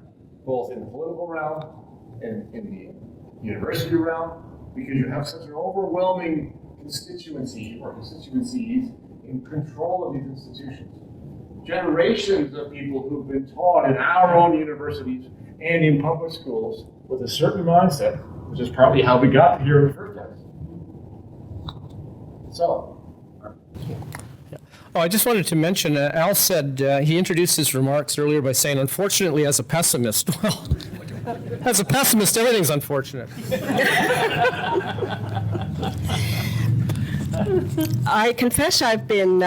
both in the political realm and in the university realm, because you have such an overwhelming constituency or constituencies in control of these institutions. Generations of people who've been taught in our own universities and in public schools with a certain mindset, which is probably how we got here in the first place. So. Oh, I just wanted to mention, Al said, he introduced his remarks earlier by saying, unfortunately, as a pessimist. Well, as a pessimist, everything's unfortunate. I confess I've been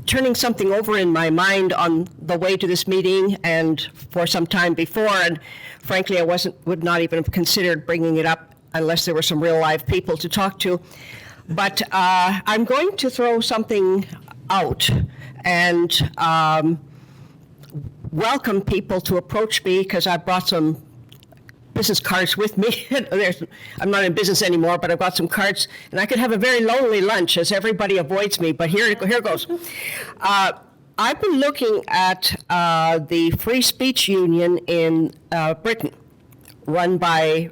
turning something over in my mind on the way to this meeting and for some time before, and frankly, I would not even have considered bringing it up unless there were some real live people to talk to. But I'm going to throw something out and welcome people to approach me because I brought some business cards with me. I'm not in business anymore, but I've got some cards, and I could have a very lonely lunch as everybody avoids me, but here goes. I've been looking at the Free Speech Union in Britain, run by,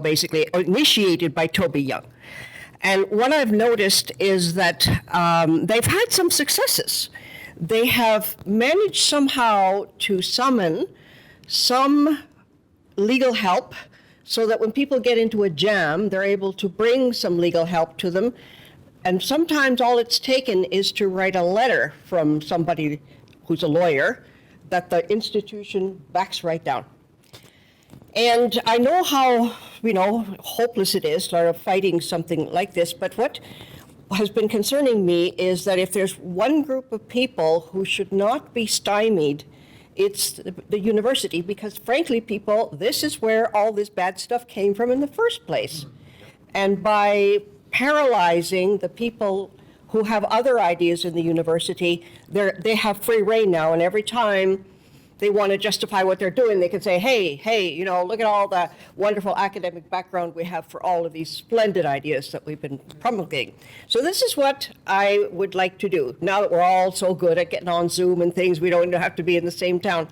basically initiated by Toby Young. And what I've noticed is that they've had some successes. They have managed somehow to summon some legal help so that when people get into a jam, they're able to bring some legal help to them. And sometimes all it's taken is to write a letter from somebody who's a lawyer that the institution backs right down. And I know how, hopeless it is sort of fighting something like this, but what has been concerning me is that if there's one group of people who should not be stymied, it's the university, because frankly, people, this is where all this bad stuff came from in the first place. And by paralyzing the people who have other ideas in the university, they have free rein now, and every time they want to justify what they're doing, they can say, hey, look at all the wonderful academic background we have for all of these splendid ideas that we've been promulgating. So this is what I would like to do. Now that we're all so good at getting on Zoom and things, we don't have to be in the same town,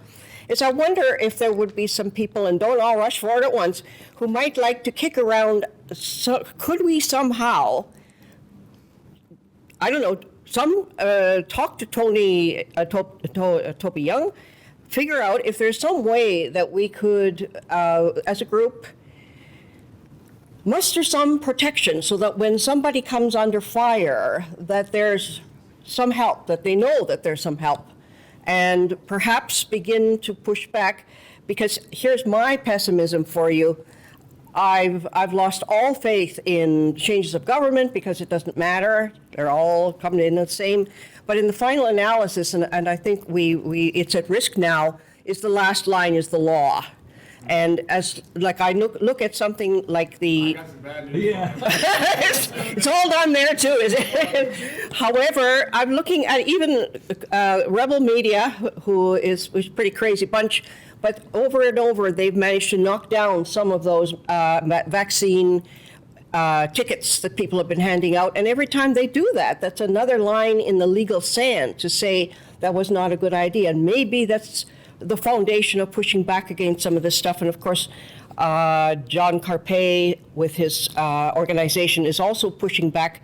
is I wonder if there would be some people, and don't all rush for it at once, who might like to kick around, so could we somehow, I don't know, talk to Toby Young, figure out if there's some way that we could, as a group, muster some protection so that when somebody comes under fire, that there's some help, that they know that there's some help, and perhaps begin to push back. Because here's my pessimism for you. I've lost all faith in changes of government because it doesn't matter. They're all coming in the same. But in the final analysis, and I think it's at risk now, is the last line is the law. And as like I look at something like the it's all done there too, is it? However, I'm looking at even Rebel Media, who is a pretty crazy bunch, but over and over they've managed to knock down some of those vaccine tickets that people have been handing out. And every time they do that, that's another line in the legal sand to say that was not a good idea. And maybe that's the foundation of pushing back against some of this stuff. And of course, John Carpe with his organization is also pushing back.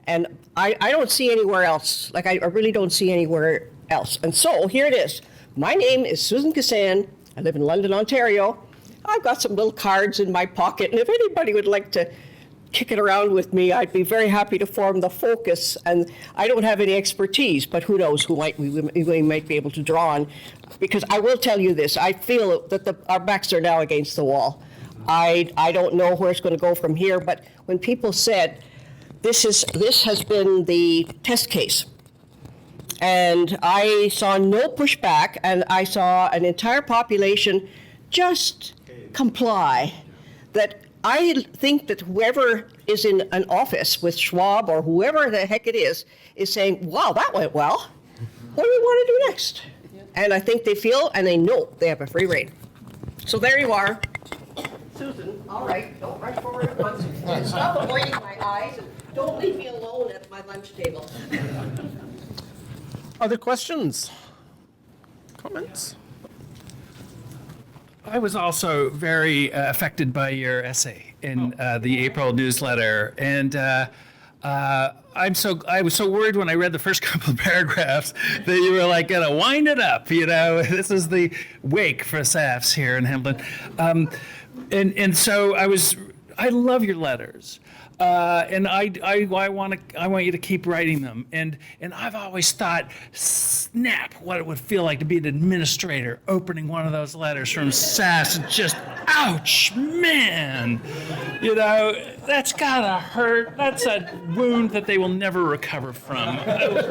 And I don't see anywhere else. Like, I really don't see anywhere else. And so here it is. My name is Susan Cassan. I live in London, Ontario. I've got some little cards in my pocket. And if anybody would like to kick it around with me, I'd be very happy to form the focus. And I don't have any expertise, but who knows who we might be able to draw on. Because I will tell you this, I feel that our backs are now against the wall. I don't know where it's going to go from here, but when people said, this has been the test case, and I saw no pushback, and I saw an entire population just comply, that I think that whoever is in an office with Schwab or whoever the heck it is saying, wow, that went well. What do we want to do next? And I think they feel and they know they have a free rein. So there you are. Susan, all right, don't rush forward at once. And stop avoiding my eyes. And don't leave me alone at my lunch table. Other questions? Comments? I was also very affected by your essay in the April newsletter, and I was so worried when I read the first couple of paragraphs that you were like gonna wind it up. You know, this is the wake for SAFs here in Hamilton, and so I love your letters. And I want you to keep writing them. And I've always thought, snap, what it would feel like to be an administrator opening one of those letters from SAS and just, ouch, man. You know, that's gotta hurt. That's a wound that they will never recover from. I love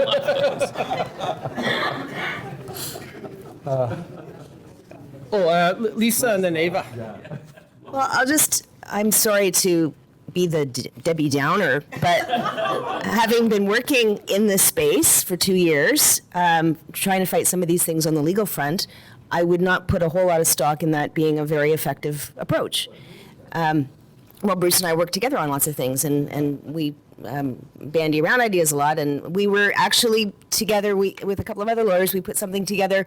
those. Lisa and then Ava. Well, I'm sorry to be the Debbie Downer, but having been working in this space for 2 years, trying to fight some of these things on the legal front, I would not put a whole lot of stock in that being a very effective approach. Well, Bruce and I work together on lots of things, and we bandy around ideas a lot, and we were actually together with a couple of other lawyers, we put something together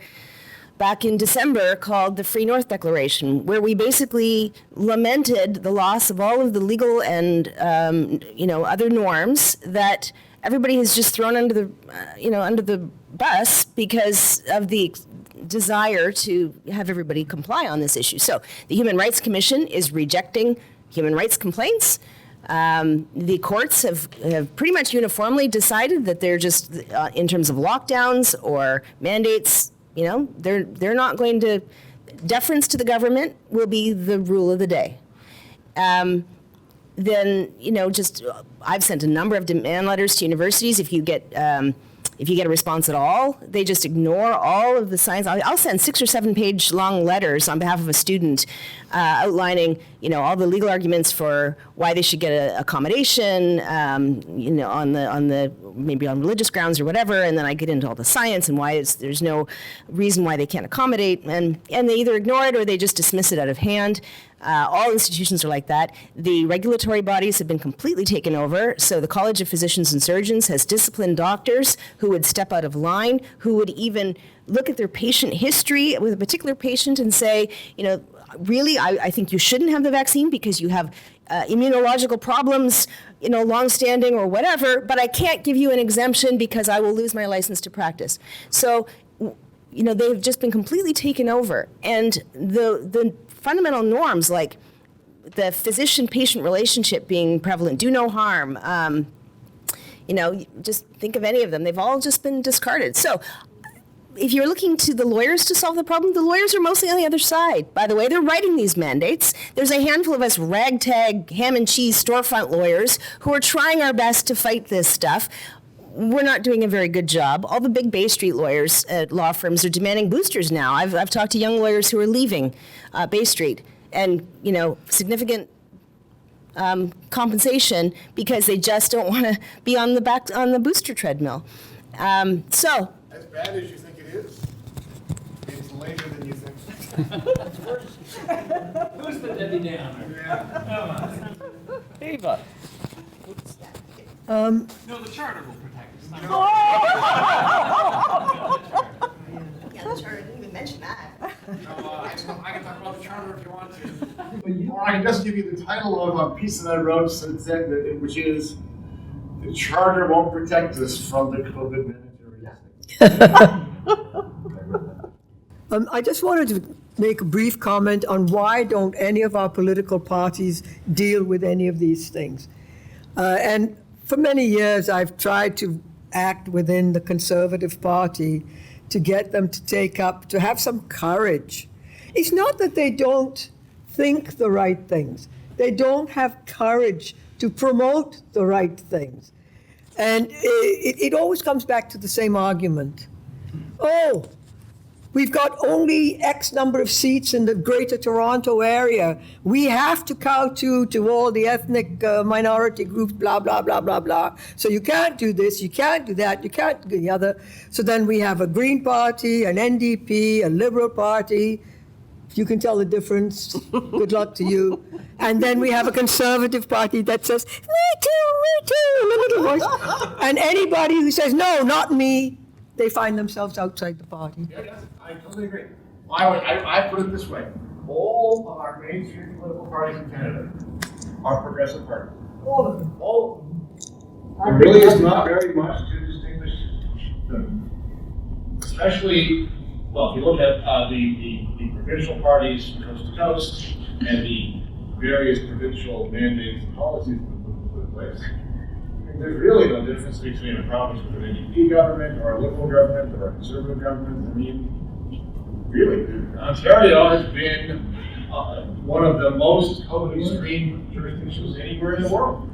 back in December called the Free North Declaration, where we basically lamented the loss of all of the legal and other norms that everybody has just thrown under the bus because of the desire to have everybody comply on this issue. So the Human Rights Commission is rejecting human rights complaints. The courts have pretty much uniformly decided that they're just, in terms of lockdowns or mandates, they're not going to, deference to the government will be the rule of the day. Then, I've sent a number of demand letters to universities. If you get a response at all, they just ignore all of the science. I'll send 6 or 7 page long letters on behalf of a student outlining, all the legal arguments for why they should get an accommodation, maybe on religious grounds or whatever, and then I get into all the science and why there's no reason why they can't accommodate, and they either ignore it or they just dismiss it out of hand. All institutions are like that. The regulatory bodies have been completely taken over. So the College of Physicians and Surgeons has disciplined doctors who would step out of line, who would even look at their patient history with a particular patient and say, really, I think you shouldn't have the vaccine because you have immunological problems, longstanding or whatever, but I can't give you an exemption because I will lose my license to practice. So, they've just been completely taken over. And the fundamental norms like the physician-patient relationship being prevalent, do no harm, just think of any of them. They've all just been discarded. So if you're looking to the lawyers to solve the problem, the lawyers are mostly on the other side. By the way, they're writing these mandates. There's a handful of us ragtag, ham and cheese storefront lawyers who are trying our best to fight this stuff. we're not doing a very good job. All the big Bay Street lawyers at law firms are demanding boosters now. I've talked to young lawyers who are leaving Bay Street, and significant compensation because they just don't want to be on the booster treadmill. So. As bad as you think it is, it's later than you think. Who's the Debbie Downer? Yeah. Come on. Ava. No, the charter will protect us. Yeah, the charter didn't even mention that. I can talk about the charter if you want to. Or I can just give you the title of a piece that I wrote, which is "The Charter Won't Protect Us from the COVID Mandatory." I just wanted to make a brief comment on why don't any of our political parties deal with any of these things. And for many years, I've tried to act within the Conservative Party to get them to have some courage. It's not that they don't think the right things. They don't have courage to promote the right things. And it always comes back to the same argument. Oh, we've got only X number of seats in the Greater Toronto area. We have to kowtow to all the ethnic minority groups, blah, blah, blah, blah, blah. So you can't do this, you can't do that, you can't do the other. So then we have a Green Party, an NDP, a Liberal Party. You can tell the difference. Good luck to you. And then we have a Conservative Party that says, me too, in a little voice. And anybody who says, no, not me, they find themselves outside the party. Yeah, I totally agree. I put it this way. All of our mainstream political parties in Canada are progressive parties. All of them. All of them. There really is not very much to distinguish them. Especially, well, if you look at the provincial parties from coast to coast and the various provincial mandates and policies that have been put in place, there's really no difference between a province with an NDP government or a Liberal government or a Conservative government. I mean, really, Ontario has been one of the most COVID-extreme jurisdictions anywhere in the world.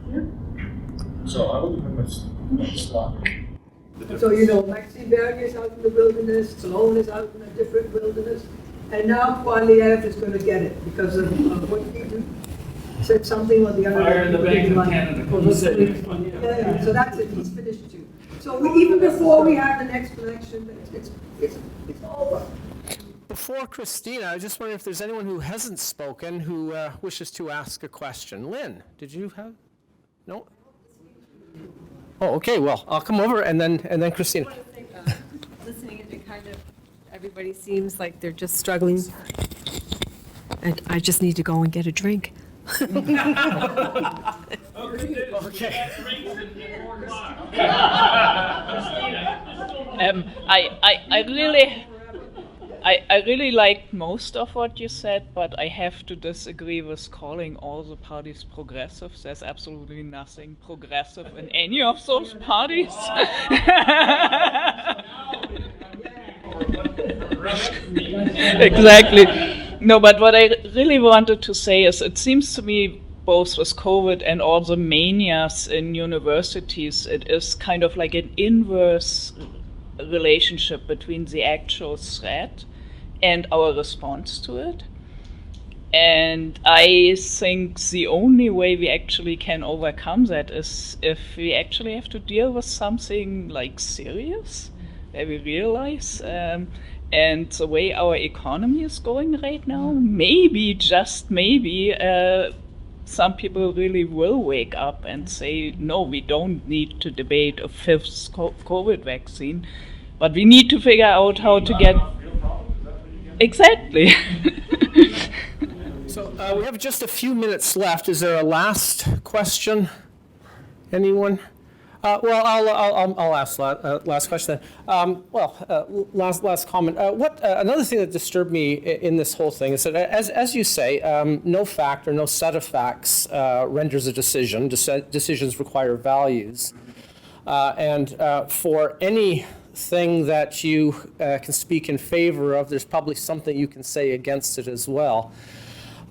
So I wouldn't have much stock. So, Maxime Bernier is out in the wilderness, Salone is out in a different wilderness, and now Poilievre is going to get it because of what he did. Said something on the other. Fire in the Bank of Canada. Yeah, so that's it, he's finished too. So even before we have the next election, it's over. Before Christina, I just wonder if there's anyone who hasn't spoken who wishes to ask a question. Lynn, did you have? No? Oh, okay, well, I'll come over and then Christina. I want to think, listening to kind of everybody seems like they're just struggling. And I just need to go and get a drink. Okay. I really liked most of what you said, but I have to disagree with calling all the parties progressive. There's absolutely nothing progressive in any of those parties. Exactly. No, but what I really wanted to say is it seems to me both with COVID and all the manias in universities, it is kind of like an inverse relationship between the actual threat and our response to it. And I think the only way we actually can overcome that is if we actually have to deal with something like serious, where we realize and the way our economy is going right now, maybe, just maybe, some people really will wake up and say, no, we don't need to debate a fifth COVID vaccine, but we need to figure out how to get... Exactly. So we have just a few minutes left. Is there a last question? Anyone? Well, I'll ask last question then. Last comment. Another thing that disturbed me in this whole thing is that, as you say, no fact or no set of facts renders a decision. Decisions require values, and for anything that you can speak in favor of, there's probably something you can say against it as well.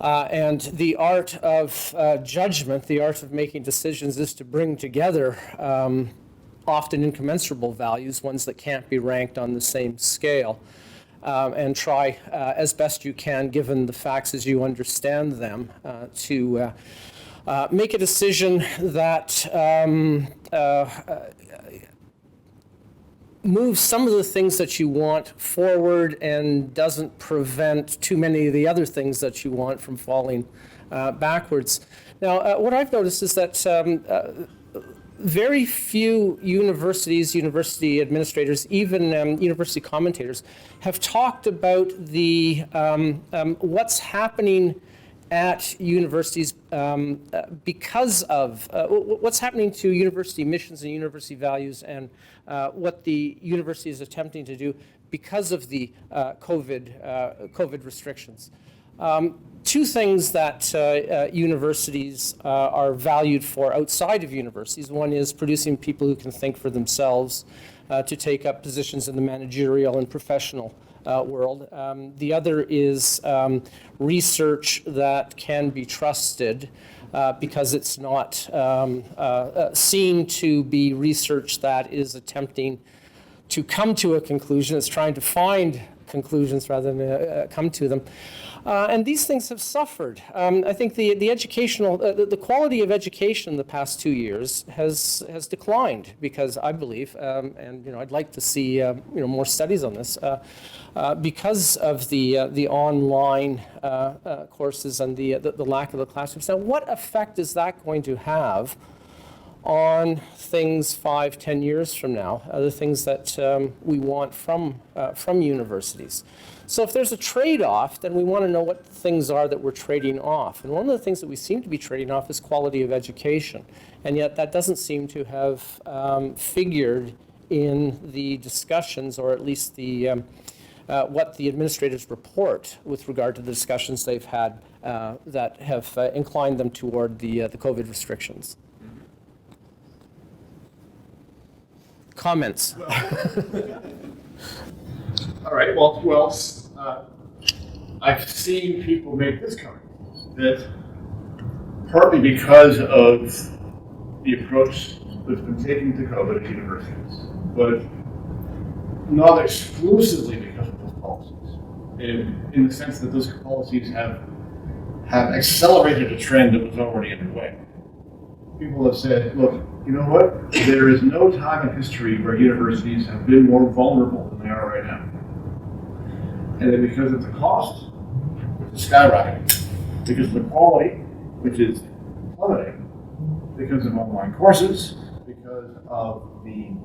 And the art of judgment, the art of making decisions, is to bring together often incommensurable values, ones that can't be ranked on the same scale, and try as best you can, given the facts as you understand them, to make a decision that moves some of the things that you want forward and doesn't prevent too many of the other things that you want from falling backwards. Now, what I've noticed is that very few universities, university administrators, even university commentators, have talked about the what's happening at universities because of what's happening to university missions and university values, and what the university is attempting to do because of the COVID restrictions. Two things that universities are valued for outside of universities. One is producing people who can think for themselves to take up positions in the managerial and professional world. The other is research that can be trusted because it's not seen to be research that is attempting to come to a conclusion. It's trying to find conclusions rather than come to them. And these things have suffered. I think the educational, the quality of education in the past 2 years has declined because I believe, and I'd like to see more studies on this, because of the online courses and the lack of the classrooms. Now, what effect is that going to have on things 5-10 years from now, the things that we want from universities? So if there's a trade-off, then we want to know what things are that we're trading off. And one of the things that we seem to be trading off is quality of education. And yet that doesn't seem to have figured in the discussions, or at least the what the administrators report with regard to the discussions they've had that have inclined them toward the COVID restrictions. Comments? All right, well, I've seen people make this comment, that partly because of the approach that's been taken to COVID at universities, but not exclusively because of those policies, in the sense that those policies have accelerated a trend that was already underway. People have said, look, you know what? There is no time in history where universities have been more vulnerable than they are right now. And then because of the cost, which is skyrocketing, because of the quality, which is plummeting, because of online courses, because of the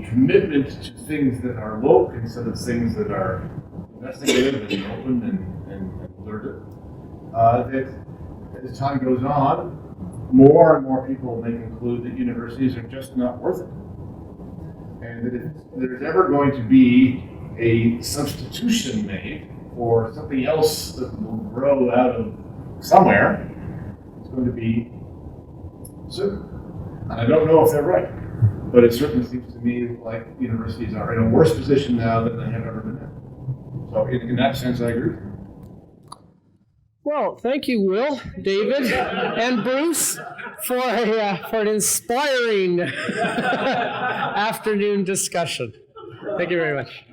commitment to things that are woke instead of things that are investigative and open and alerted, that as time goes on, more and more people may conclude that universities are just not worth it. And that if there's ever going to be a substitution made for something else that will grow out of somewhere, it's going to be soon. And I don't know if they're right, but it certainly seems to me like universities are in a worse position now than they have ever been in. So in that sense, I agree. Well, thank you, Will, David, and Bruce for an inspiring afternoon discussion. Thank you very much.